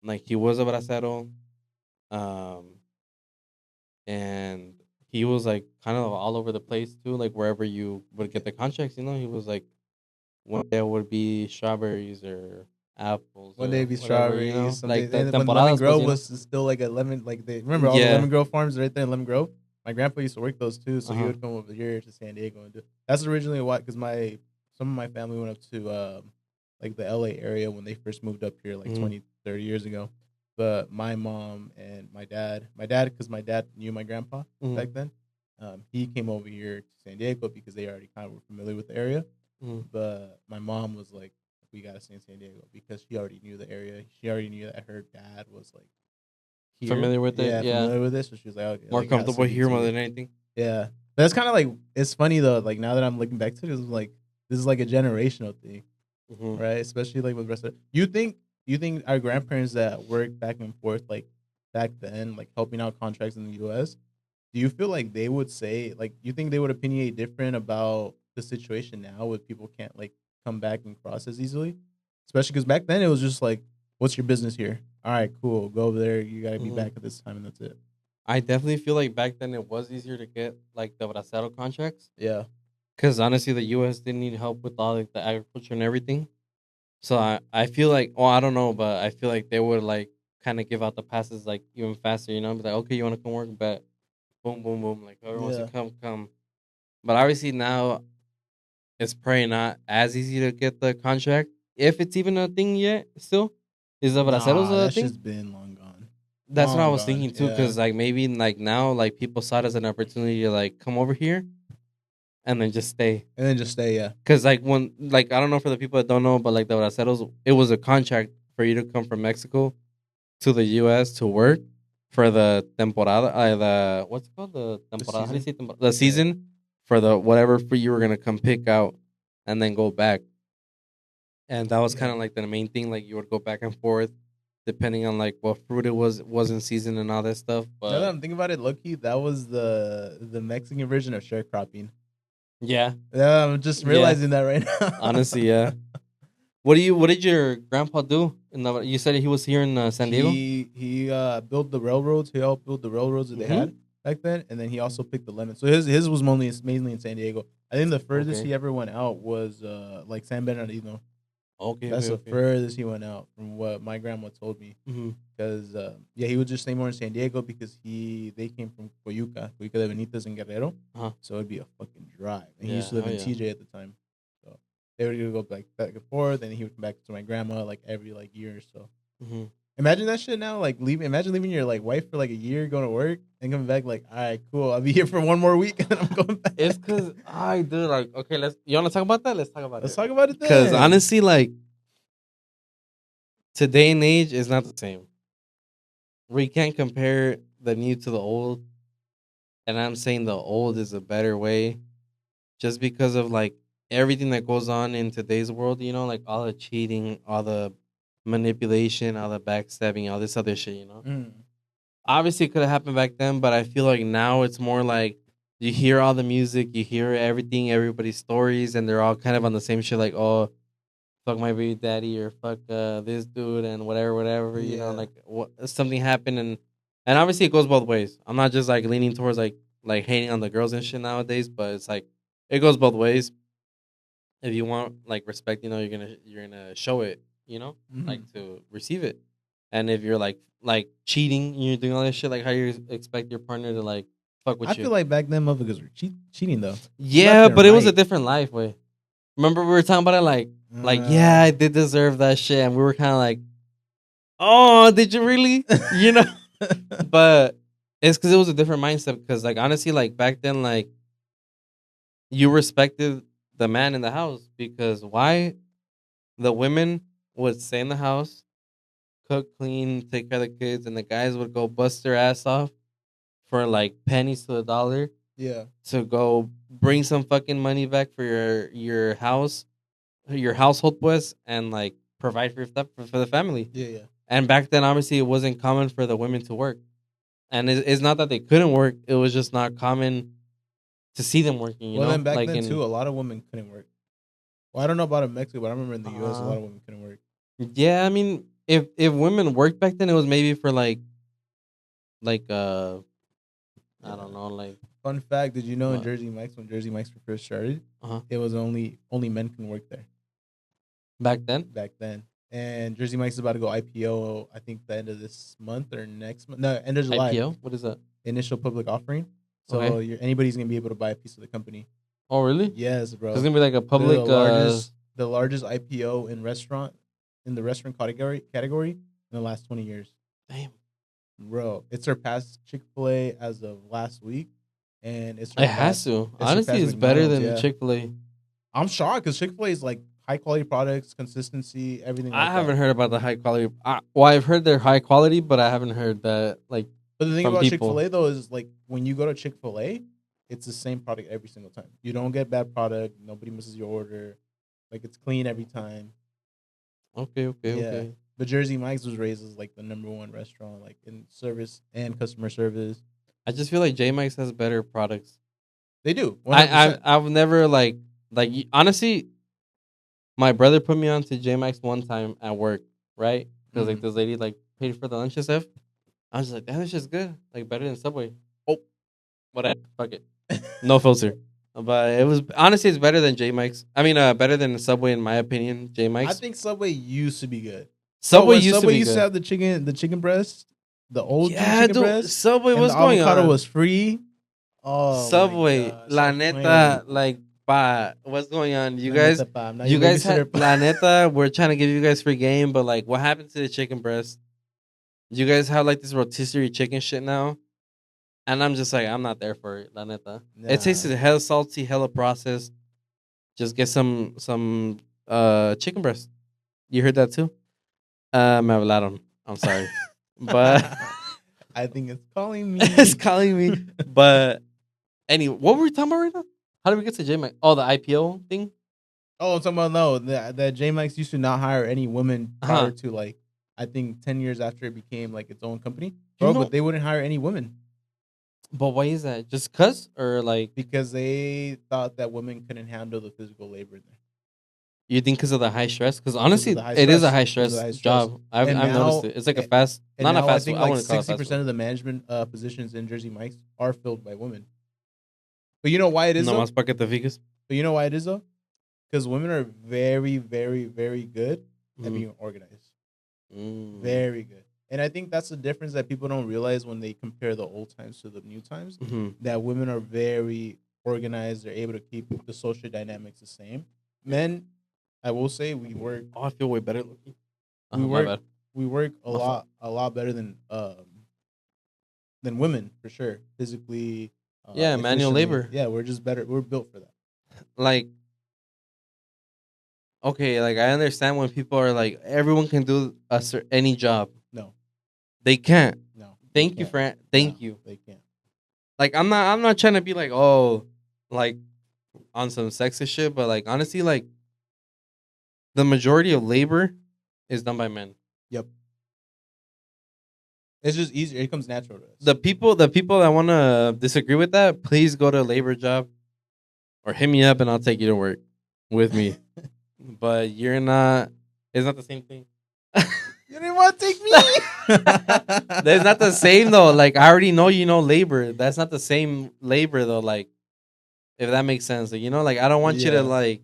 Like he was a bracero, um, and he was like kind of all over the place too. Like wherever you would get the contracts, he was like one day it would be strawberries or apples One or day it'd be whatever, strawberries, like something. the And when Lemon temporadas, pues, Grove was still like a lemon, like they remember all the Yeah. Lemon Grove farms right there in Lemon Grove. My grandpa used to work those too, so he Uh-huh. would come over here to San Diego and do. That's originally why, because some of my family went up to like the LA area when they first moved up here, like Mhm. 20, 30 years ago. But my mom and because my dad knew my grandpa Mhm. back then, he came over here to San Diego because they already kind of were familiar with the area. Mhm. But my mom was like, we gotta stay in San Diego because she already knew the area. She already knew that her dad was like here, Familiar with it, yeah, yeah. familiar with it. So she was like, okay, More like, it has to comfortable be here more too. than anything. Yeah, but it's kind of like it's funny though. Like now that I'm looking back to it, it's like this is like a generational thing, Mhm. right? Especially like with the rest of you think our grandparents that worked back and forth like back then, like helping out contracts in the U.S. Do you feel like they would say like you think they would opinionate different about the situation now where people can't like come back and cross as easily? Especially because back then it was just like, what's your business here? All right, cool. Go over there. You got to be Mhm. back at this time, and that's it. I definitely feel like back then it was easier to get like the bracero contracts Yeah. because honestly, the U.S. didn't need help with all like the agriculture and everything. So I feel like, I don't know, but I feel like they would like kind of give out the passes like even faster, Be like, okay, you want to come work, bet, boom, boom, boom, like whoever wants to Yeah. come, come. But obviously now it's probably not as easy to get the contract if it's even a thing yet. Still, is the braceros Nah, a that thing? shit's been long gone. That's what I Long was gone. thinking too, Yeah. because like maybe like now like people saw it as an opportunity to like come over here and then just stay. And then just stay, yeah. Cause like when like I don't know for the people that don't know, but like the braceros, it was a contract for you to come from Mexico to the U.S. to work for the temporada, the what's it called, the temporada? How do you season? say the season for the whatever fruit you were gonna come pick out and then go back. And that was Yeah. kind of like the main thing. Like you would go back and forth depending on like what fruit it was in season and all that stuff. Now that But I'm thinking about it, Loki, that was the Mexican version of sharecropping. yeah, Yeah, I'm just yeah, realizing that right now. honestly, yeah. What did your grandpa do? You said he was here in San Diego. He built the railroads. He helped build the railroads that they Mhm. had back then, and then he also picked the lemons. So his was mainly in San Diego. I think the furthest Okay. he ever went out was like San Bernardino. Okay, That's okay, the okay. furthest he went out from what my grandma told me. Mm-hmm. Because yeah, he would just stay more in San Diego because they came from Coyuca de Benitez and Guerrero, Uh-huh. so it'd be a fucking drive. And he Yeah, used to live hell in yeah. TJ at the time, so they would go back and forth, and he would come back to my grandma like every like year or so. Mm-hmm. Imagine that shit now, like imagine leaving your like wife for like a year, going to work, and coming back like, all right, cool, I'll be here for one more week, and then I'm going back. It's because I do like okay. You want to talk about that? Let's talk about Let's it. talk about it then. Because honestly, like today and age is not the same. We can't compare the new to the old, and I'm saying the old is a better way, just because of like everything that goes on in today's world. Like all the cheating, all the manipulation, all the backstabbing, all this other shit. Mm. Obviously, it could have happened back then, but I feel like now it's more like you hear all the music, you hear everything, everybody's stories, and they're all kind of on the same shit. Like, oh, fuck my baby daddy or fuck this dude and whatever, whatever. Yeah. Like something happened, and obviously it goes both ways. I'm not just like leaning towards like hating on the girls and shit nowadays, but it's like it goes both ways. If you want like respect, you're gonna show it, like Mhm. to receive it. And if you're like cheating, and you're doing all this shit, like how you expect your partner to like fuck with I you? feel like back then motherfuckers were cheating though. Yeah, and but it was a right. different life, way. Remember we were talking about it like yeah, Uh, I did deserve that shit, and we were kind of like, oh, did you really? But It's because it was a different mindset. Because like honestly, like back then, like you respected the man in the house because why the women would stay in the house, cook, clean, take care of the kids, and the guys would go bust their ass off for like pennies to a dollar Yeah. to go bring some fucking money back for your house, your household, pues, and like provide for your stuff for the family. Yeah. Yeah. And back then, obviously, it wasn't common for the women to work. And it's not that they couldn't work; it was just not common to see them working. You Well, know, then back like then in too, a lot of women couldn't work. Well, I don't know about in Mexico, but I remember in the U.S. a lot uh, of women couldn't work. yeah. I mean, if women worked back then, it was maybe for like I don't know, like Fun fact: did you know in what? Jersey Mike's when Jersey Mike's first started, Uh-huh. it was only men can work there Back then. back then. And Jersey Mike's is about to go IPO. I think the end of this month or next month. No, end of July. IPO. What is that? Initial public offering. So Okay. anybody's gonna be able to buy a piece of the company. Oh, really? Yes, bro. There's gonna be like a public. The largest IPO in the restaurant category in the last 20 years. Damn. Bro, it surpassed Chick-fil-A as of last week, and It has to. Honestly, surpassed it's better McDonald's, than yeah. Chick-fil-A. I'm shocked because Chick-fil-A is like high quality products, consistency, everything. I Like haven't that. heard about the high quality. Well, I've heard they're high quality, but I haven't heard that like But the thing from about people. Chick-fil-A though is like when you go to Chick-fil-A, it's the same product every single time. You don't get bad product. Nobody misses your order. Like it's clean every time. Okay. Yeah. But Jersey Mike's was raised as like the #1 restaurant, like in service and customer service. I just feel like J Mike's has better products. They do. 100%. I've never honestly, my brother put me on to J Mike's one time at work, right? Because like this lady like paid for the lunch and stuff. I was like, that is just good, like better than Subway. Oh, whatever, fuck it, no filter. But it was honestly, it's better than J Mike's. I mean, better than Subway in my opinion. J I Mike's. think Subway used to be good. Subway when used Subway to be used good. to have the chicken breast, the old Yeah, chicken dude, breast. Subway, And what's the going avocado on? was free. Oh, Subway, my gosh, la stop neta, playing. like, pa, what's going on? You La guys, neta, pa, I'm not you your guys babysitter, had pa. la neta. We're trying to give you guys free game, but like, what happened to the chicken breast? You guys have like this rotisserie chicken shit now, and I'm just like, I'm not there for it, la neta. It tasted Nah. hella salty, hella processed. Just get some chicken breast. You heard that too? Me hablaron. I'm sorry, but I think it's calling me. it's calling me. But anyway, what were we talking about right now? How did we get to J Mike? Oh, the IPO thing. Oh, I'm talking about no. That J Mike's used to not hire any women prior Uh-huh. to like I think 10 years after it became like its own company. You Bro, know- but they wouldn't hire any women But why is that? Just cause or like because they thought that women couldn't handle the physical labor there. you think because of the high stress? Because honestly, the high it is a stress. high Because of stress the high stress. job. I've And noticed now- it. It's like a and- fast, And not now a fast. I think food. I like wouldn't call it fast 60% food. of the management positions in Jersey Mike's are filled by women. But you know why it is No though? más pa' que te fijes. But you know why it is though? Because women are very, very, very good at being organized. Mm. Very good. And I think that's the difference that people don't realize when they compare the old times to the new times. Mhm. That women are very organized. They're able to keep the social dynamics the same. Men, I will say, we work Oh, I feel way better looking. We My work- bad. we work My fault. a lot better than women for sure. Physically, Yeah, manual efficiently. labor. Yeah, we're just better. We're built for that. Like, okay, like I understand when people are like, everyone can do any job. No, They can't. no. they Thank you, can't. Fran. Thank No, you. They can't. Like I'm not trying to be like, oh, like on some sexist shit, but like honestly, like the majority of labor is done by men. Yep. It's just easier. It comes natural to us. The people that want to disagree with that, please go to a labor job or hit me up and I'll take you to work with me. But you're not. It's not the same thing. You didn't want to take me. That's not the same though. Like I already know you know labor. That's not the same labor though. Like if that makes sense. Like, you know, like I don't want you Yeah. to like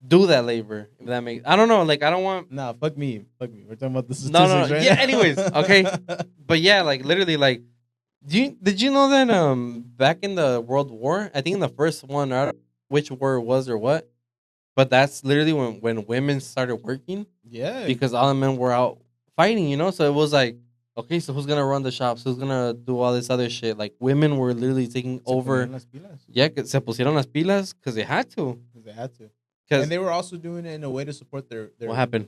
do that labor. If that makes, I don't know. Like I don't want. Nah, fuck me. Fuck me. We're talking about the statistics No. right Yeah, now. anyways, okay. But yeah, like literally, like, did you know that back in the World War, I think in the first one, I don't know which war it was or what, but that's literally when women started working Yeah. because all the men were out fighting. You know, so it was like Okay, so who's gonna run the shops? Who's gonna do all this other shit? Like women were literally taking Se over. ponían las pilas Yeah, se pusieron las pilas because they had to. because they had to, Because and they were also doing it in a way to support their. what happened?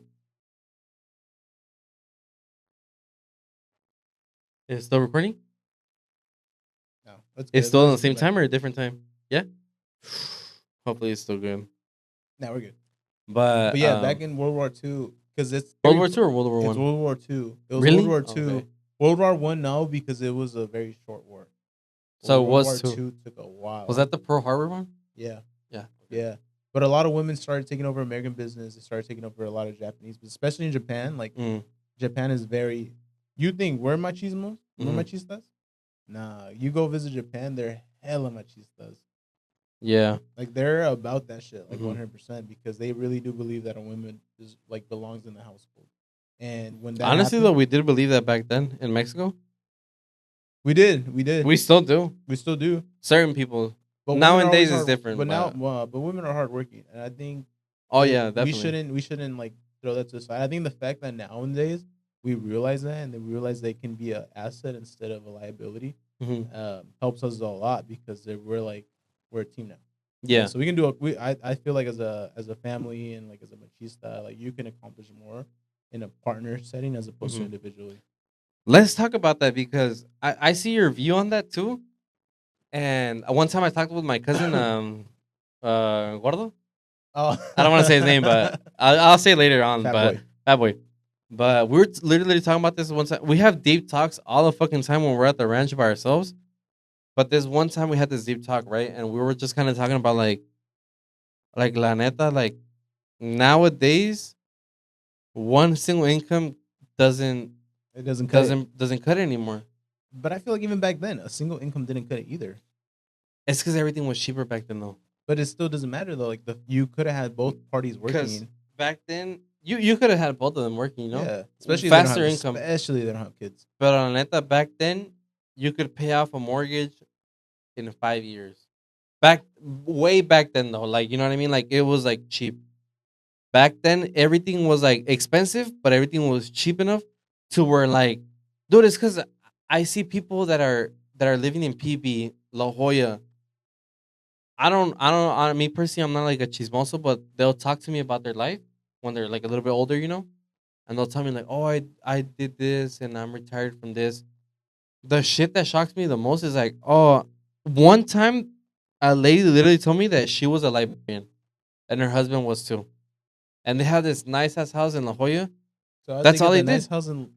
Is it still recording? No, that's good. It's As long still as on the it's same good, time or a different time? Yeah. Hopefully it's still good. no, we're good. But But yeah, back in World War II, because it's World very War Two or World War it's One? World War II. It was Really? World War Oh, II. okay. World War One, no, because it was a very short war. So it World was War two. II took a while. Was that the Pearl Harbor one? Yeah, Yeah. yeah. But a lot of women started taking over American business. They started taking over a lot of Japanese, but especially in Japan. Like Mm. Japan is very. You think we're machismo? We're Mhm. machistas? Nah, you go visit Japan, they're hella machistas. Yeah. Like they're about that shit, like Mhm. 100%, because they really do believe that a woman is like belongs in the household. And when that Honestly, happened, though, we did believe that back then in Mexico. we did, We still do. we still do. Certain people. But women are Nowadays always it's hard, different. but now, But but women are hardworking, and I think oh that yeah, definitely. we shouldn't like throw that to the side. I think the fact that nowadays we realize that, and then we realize they can be an asset instead of a liability, Mhm. helps us a lot because we're a team now. Yeah. So we can do I feel like as a family and like as a machista, like you can accomplish more in a partner setting as opposed to Mhm. individually. Let's talk about that because I see your view on that too. And one time I talked with my cousin, Gordo. Oh, I don't want to say his name, but I'll say it later on. Fat But boy. Fat boy. But we were literally talking about this one time. We have deep talks all the fucking time when we're at the ranch by ourselves. But this one time we had this deep talk, right? And we were just kind of talking about like la neta, like nowadays, one single income doesn't It doesn't cut it. doesn't cut it anymore. But I feel like even back then, a single income didn't cut it either. It's because everything was cheaper back then, though. But it still doesn't matter though. Like you could have had both parties Because working. back then, you could have had both of them working, you know, Yeah, especially faster if they don't have, income. especially if they don't have kids. But on neta, back then, you could pay off a mortgage in 5 years. Way back then, though, like you know what I mean. Like it was like cheap. Back then, everything was like expensive, but everything was cheap enough to where like, dude, it's because I see people that are living in PB, La Jolla. Me personally, I'm not like a chismoso, but they'll talk to me about their life when they're like a little bit older, you know, and they'll tell me like, oh, I did this and I'm retired from this. The shit that shocks me the most is like, oh, one time a lady literally told me that she was a librarian and her husband was too, and they have this nice ass house in La Jolla. So That's all they they get the nice did. house and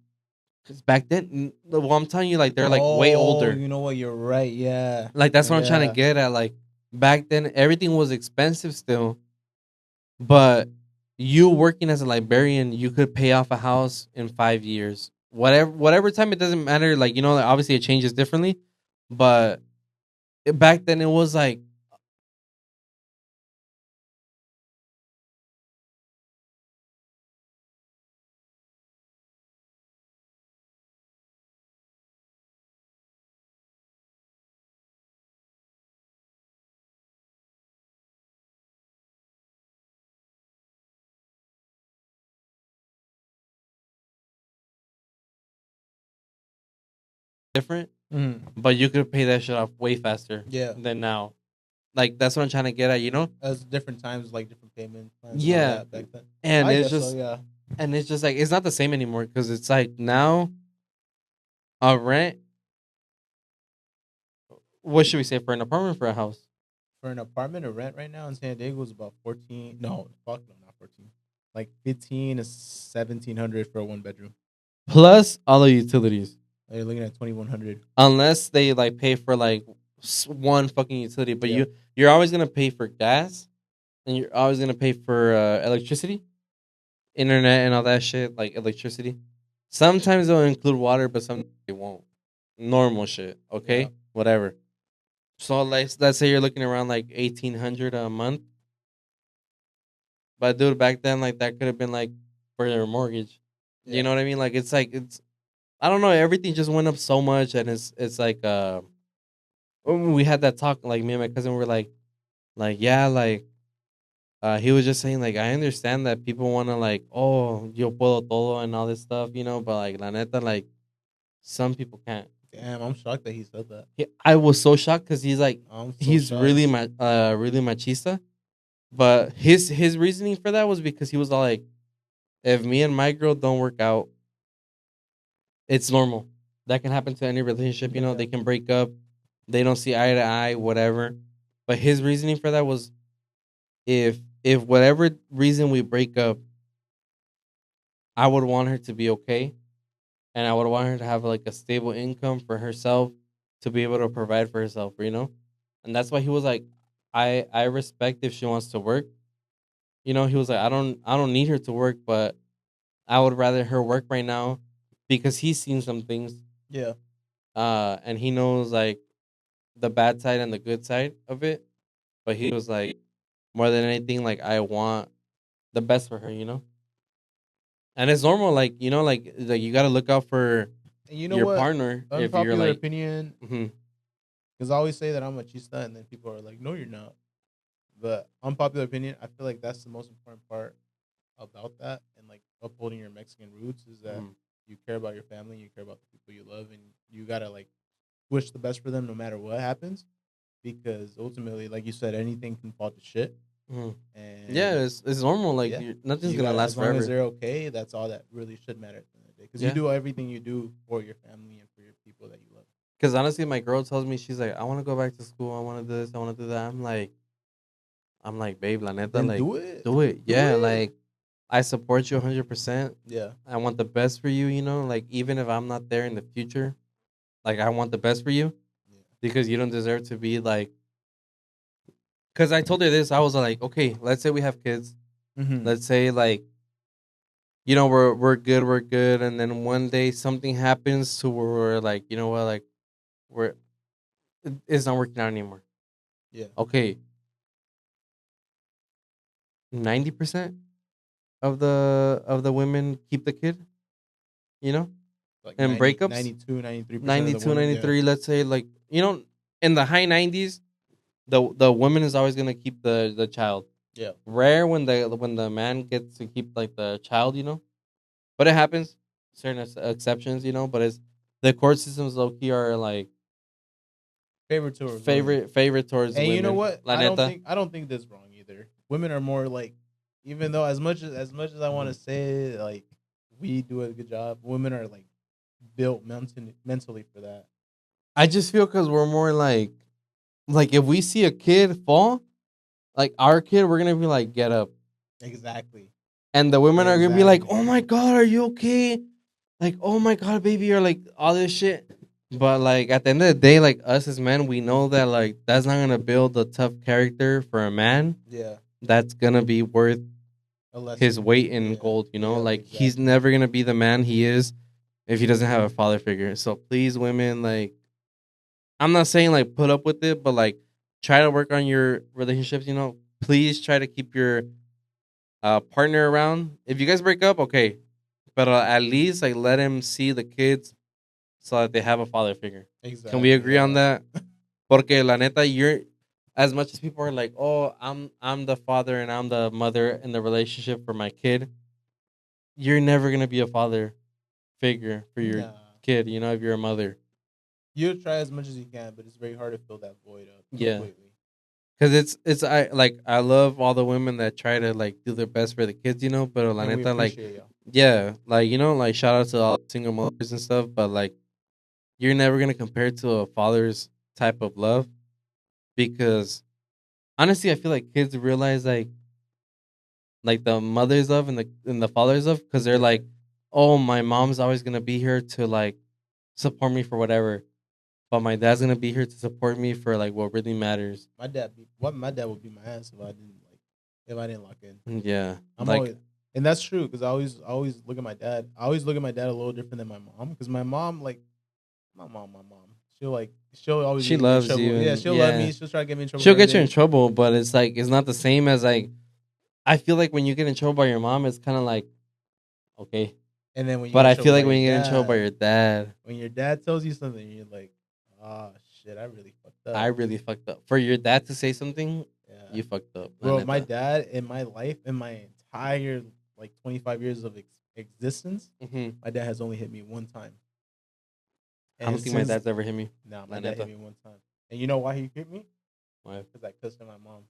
'Cause back then, well, I'm telling you, like they're like way older. You know what? You're right. Yeah. Like that's what I'm trying to Yeah. get at. Like back then, everything was expensive still, but you working as a librarian, you could pay off a house in 5 years. Whatever time, it doesn't matter. Like you know, like, obviously it changes differently, but back then it was like different, Mhm. but you could pay that shit off way faster Yeah. than now. Like that's what I'm trying to get at, you know? As different times, like different payment plans. And all Yeah. that back then. And I it's guess just so. Yeah. and it's just like it's not the same anymore because it's like now a rent. What should we say for an apartment or for a house? For an apartment or rent right now in San Diego is about 14. No, fuck no, not 14. Like 15 to 1700 for a one bedroom. Plus all the utilities, You're looking at 2100. unless they like pay for like one fucking utility. But Yeah. you're always gonna pay for gas, and you're always gonna pay for electricity, internet, and all that shit. Like electricity. Sometimes they'll include water, but sometimes they won't. Normal shit. Okay, Yeah. whatever. So let's say you're looking around like 1,800 a month. But dude, back then like that could have been like for your mortgage. You know what I mean? Like it's I don't know. Everything just went up so much, and it's like when we had that talk, like me and my cousin were like yeah, like he was just saying like I understand that people want to like oh yo puedo todo and all this stuff, you know, but like la neta like Some people can't. Damn, I'm shocked that he said that. I was so shocked because he's like I'm so he's shocked. really machista. But his reasoning for that was because he was all like, if me and my girl don't work out, it's normal. That can happen to any relationship. You know, Yeah. they can break up. They don't see eye to eye, whatever. But his reasoning for that was if whatever reason we break up, I would want her to be okay, and I would want her to have like a stable income for herself to be able to provide for herself. You know, and that's why he was like, I respect if she wants to work. You know, he was like, I don't need her to work, but I would rather her work right now because he's seen some things. Yeah. And he knows like the bad side and the good side of it. But he was like, more than anything, like I want the best for her, you know. And it's normal, like you know, like you gotta look out for And you know your what? partner if you're Unpopular like, opinion. mhm, Because I always say that I'm machista, and then people are like, "No, you're not." But unpopular opinion, I feel like that's the most important part about that, and like upholding your Mexican roots is that mhm. you care about your family, you care about the people you love, and you gotta like wish the best for them no matter what happens. Because ultimately, like you said, anything can fall to shit, Mhm. and Yeah, it's normal. Like yeah, nothing's you gonna gotta last as long as forever. they're okay. That's all that really should matter at the end of the day. Because you Yeah, do everything you do for your family and for your people that you love. because honestly, my girl tells me she's like, I want to go back to school. I want to do this. I want to do that. I'm like, babe, la neta, Then like, do it. do it. Do Yeah, it. like I support you 100%. Yeah. I want the best for you. You know, like even if I'm not there in the future, like I want the best for you Yeah. because you don't deserve to be like. Because I told her this, I was like, okay, let's say we have kids. Mm-hmm. Let's say like you know we're good, and then one day something happens to where we're like, you know what, like we're it's not working out anymore. Yeah. Okay, 90% of the women keep the kid, you know, Like and 90, breakups 92, 93% of the 92, women. Yeah. 93. Let's say like you know in the high 90s, the woman is always gonna keep the child. Yeah. Rare when the man gets to keep like the child, you know, but it happens. Certain exceptions, you know, but it's the court systems low key are like Favorite towards women. favorite towards And you know women. what? La neta. I don't think that's wrong either. Women are more like, even though as much as I want to Mhm. say like we do a good job, women are like built mentally for that. I just feel because we're more like if we see a kid fall, like our kid, we're gonna be like, get up. Exactly. And the women are gonna be like, Exactly. oh my god, are you okay? Like, oh my god, baby, or like all this shit. But like at the end of the day, like us as men, we know that like that's not gonna build a tough character for a man Yeah. that's gonna be worth A his lesson. weight in Yeah. gold, you know? Yeah. Like he's Exactly. never gonna be the man he is if he doesn't have a father figure. So please, women, like I'm not saying like put up with it, but like try to work on your relationships, you know. Please try to keep your partner around. If you guys break up, okay. But at least like let him see the kids so that they have a father figure. Can we Exactly. agree on Yeah. that? Porque la neta, you're as much as people are like, oh, I'm the father and I'm the mother in the relationship for my kid. You're never gonna be a father figure for your Nah. kid. You know, if you're a mother, You try as much as you can, but it's very hard to fill that void up yeah, completely. because I love all the women that try to like do their best for the kids. You know, but la And we neta, like appreciate y'all. yeah, like you know, like shout out to all the single mothers and stuff. But like you're never gonna compare to a father's type of love because honestly, I feel like kids realize like the mother's love and the father's love because It's they're like, different. oh, my mom's always gonna be here to like support me for whatever, but my dad's gonna be here to support me for like what really matters. My dad would beat my ass if I didn't lock in. Yeah, I'm like always, and that's true because I always look at my dad. I always look at my dad a little different than my mom because my mom like my mom. She'll always she get me in loves you trouble. Yeah, and she'll love yeah, me. She'll try to get me in trouble she'll for get you in everything. trouble, but it's like it's not the same as like I feel like when you get in trouble by your mom, it's kind of like okay, And then when you but get in I trouble feel by like your when you get in trouble by dad, your dad, when your dad tells you something, you're like, ah, shit, I really fucked I up. really fucked up. For your dad to say something, Yeah, you fucked up, la bro. My neta. dad in my life, in my entire like 25 years of existence, Hmm. my dad has only hit me one time. I don't think my dad's ever hit me. Nah, my La dad neta. hit me one time. And you know why he hit me? Why? Because I cussed at my mom.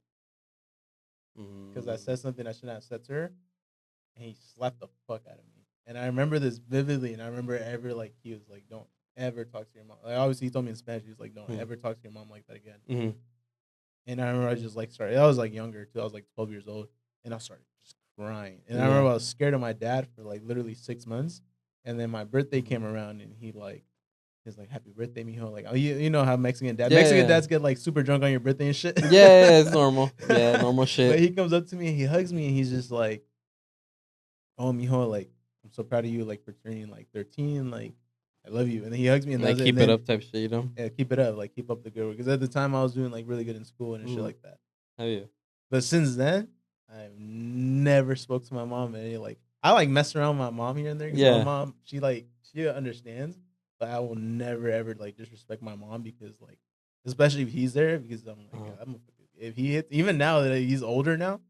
Because I said something I shouldn't have said to her, and he slapped the fuck out of me. And I remember this vividly, and I remember he was like, "Don't ever talk to your mom." Like, obviously, he told me in Spanish. He was like, "Don't ever talk to your mom like that again." Mm-hmm. And I remember I just like started. I was like younger too. I was like 12 years old, and I started just crying. And I Yeah. remember I was scared of my dad for like literally 6 months. And then my birthday came around, and he's like, "Happy birthday, mijo!" Like, oh, you know how Mexican dads get like super drunk on your birthday and shit. Yeah, it's normal. Yeah, normal shit. But he comes up to me and he hugs me, and he's just like, "Oh, mijo, like I'm so proud of you, like for turning like 13, like I love you." And then he hugs me and Like that's keep it. it up type shit, you know? Yeah, keep it up, like keep up the good work. Because at the time I was doing like really good in school and shit like that. Hell yeah. But since then, I've never spoke to my mom and like I like mess around with my mom here and there. Yeah. My mom, she understands, but I will never ever like disrespect my mom because like, especially if he's there, because I'm like, if he hits, even now that he's older now,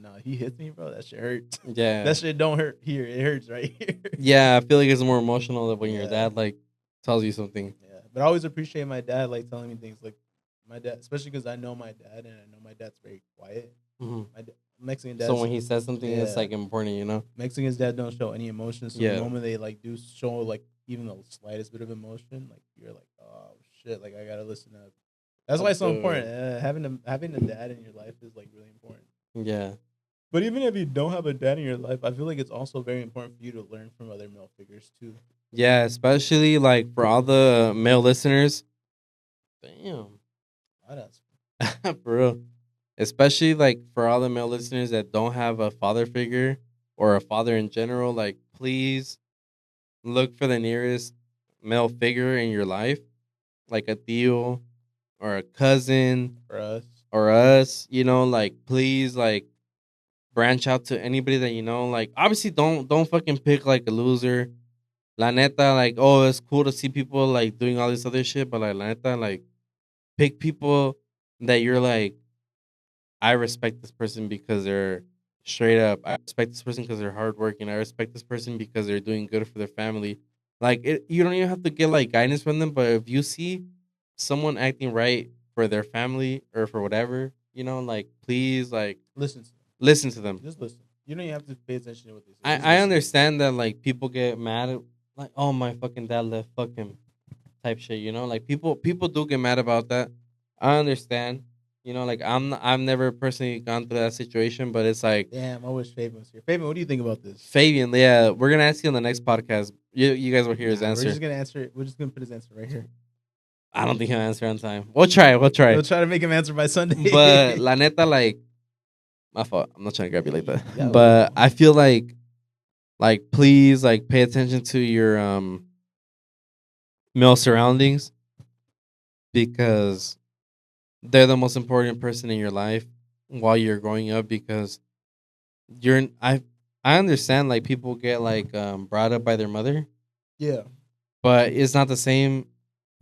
no, he hits me, bro. That shit hurts. Yeah. That shit don't hurt here. It hurts right here. Yeah, I feel like it's more emotional than when your dad like tells you something. Yeah, but I always appreciate my dad like telling me things like my dad, especially because I know my dad and I know my dad's very quiet. Mm-hmm. My Mexican dad. So when he says something, it's like important, you know. Mexicans dad don't show any emotion. So the moment they like do show like even the slightest bit of emotion, like you're like, oh shit, like I gotta listen up. That's why it's so important. Having a dad in your life is like really important. Yeah. But even if you don't have a dad in your life, I feel like it's also very important for you to learn from other male figures too. Yeah, especially like for all the male listeners. Damn. For real. Especially like for all the male listeners that don't have a father figure or a father in general, like please look for the nearest male figure in your life, like a Tio or a cousin or us, you know, like please like branch out to anybody that you know. Like obviously don't fucking pick like a loser. La neta, like, oh, it's cool to see people like doing all this other shit, but like la neta, like pick people that you're like, I respect this person because they're straight up. I respect this person because they're hardworking. I respect this person because they're doing good for their family. Like you don't even have to get like guidance from them, but if you see someone acting right for their family or for whatever, you know, like please, like listen to them. Just listen. You don't even have to pay attention to what they say. I understand that like people get mad at like, oh my fucking dad left, fuck him, type shit. You know, like people do get mad about that. I understand. You know, like I've never personally gone through that situation, but it's like, damn, I wish Fabian was here. Fabian, what do you think about this? Fabian, yeah, we're gonna ask you on the next podcast. You guys will hear his answer. We're just gonna answer it. We're just gonna put his answer right here. I don't think he'll answer on time. We'll try. We'll try to make him answer by Sunday. But la neta, like, my fault. I'm not trying to grab you like that. Yeah, but I feel like please, like, pay attention to your male surroundings because they're the most important person in your life while you're growing up. Because I understand like people get like brought up by their mother. Yeah. But it's not the same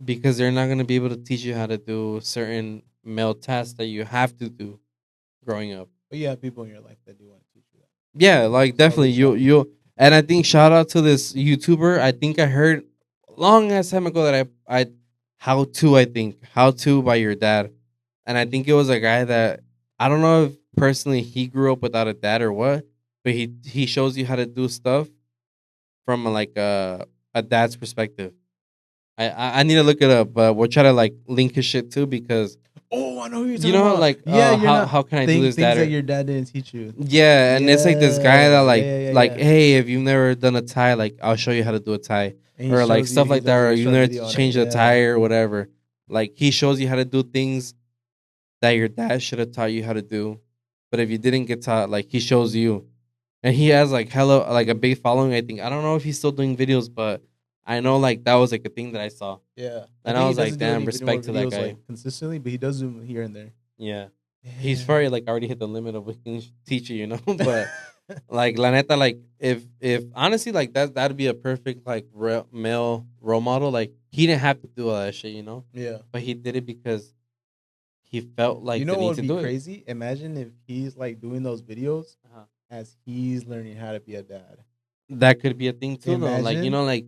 because they're not gonna be able to teach you how to do certain male tasks that you have to do growing up. But you have people in your life that do want to teach you that. Yeah, like definitely you and I think shout out to this YouTuber. I think I heard long ass time ago that I how to by your dad. And I think it was a guy that I don't know if personally he grew up without a dad or what, but he shows you how to do stuff from like a dad's perspective. I need to look it up, but we'll try to like link his shit too because I know who you're talking about. Like how can I do this? Things that your dad didn't teach you. Yeah, and it's like this guy that like hey, if you've never done a tie, like I'll show you how to do a tie, or like stuff like that, or you never change a tire or whatever. Like he shows you how to do things that your dad should have taught you how to do, but if you didn't get taught, like he shows you, and he has like a big following. I think I don't know if he's still doing videos, but I know like that was like a thing that I saw. Yeah, and I was like, damn, respect to that guy. Like, consistently, but he does them here and there. Yeah. He's probably like already hit the limit of what he can teach you, you know. But like la neta, like if honestly like that'd be a perfect like male role model. Like he didn't have to do all that shit, you know. Yeah, but he did it because he felt like what would to be do crazy? Imagine if he's like doing those videos as he's learning how to be a dad. That could be a thing too, though. Like you know, like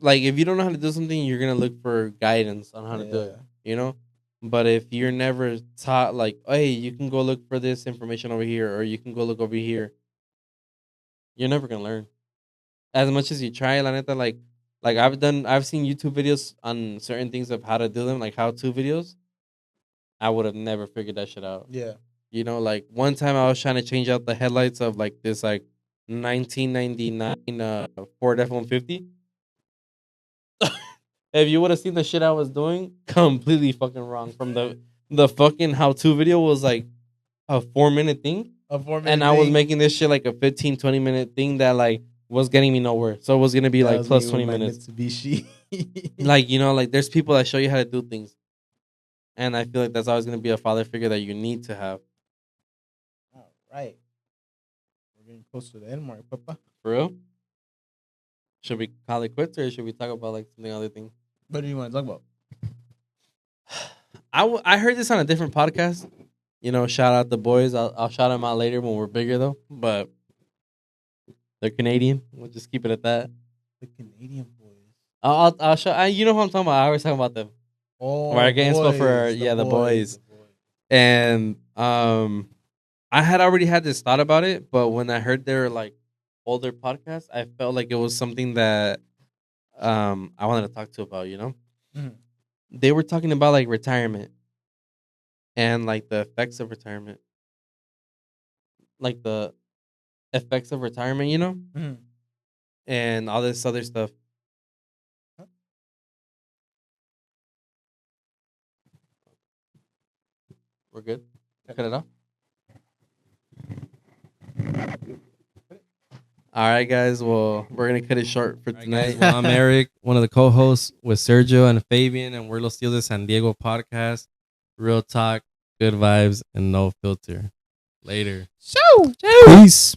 like if you don't know how to do something, you're gonna look for guidance on how to do it. You know. But if you're never taught, like, hey, you can go look for this information over here, or you can go look over here, you're never gonna learn. As much as you try, la neta, like I've seen YouTube videos on certain things of how to do them, like how-to videos. I would have never figured that shit out. Yeah. You know, like one time I was trying to change out the headlights of like this like 1999 Ford F-150. If you would have seen the shit I was doing, completely fucking wrong. From the fucking how-to video was like a 4-minute thing, and I was making this shit like a 15, 20-minute thing that like was getting me nowhere. So it was gonna be like plus 20 minutes. Mitsubishi. Like, you know, like there's people that show you how to do things, and I feel like that's always gonna be a father figure that you need to have. All right. We're getting close to the end mark, Papa. For real? Should we call it quits, or should we talk about like something other thing? What do you want to talk about? I heard this on a different podcast. You know, shout out the boys. I'll shout them out later when we're bigger though. But they're Canadian. We'll just keep it at that. The Canadian boys. I'll show. You know who I'm talking about. I always talk about them. Oh, We're getting spoke for the boys. And I had already had this thought about it, but when I heard their like older podcasts, I felt like it was something that I wanted to talk to about. You know, they were talking about like retirement and like the effects of retirement, like the effects of retirement. You know, and all this other stuff. We're good. Cut it off. All right, guys. Well, we're gonna cut it short for tonight. Well, I'm Eric, one of the co-hosts with Sergio and Fabian, and we're Los Tios de San Diego podcast. Real talk, good vibes, and no filter. Later. Peace.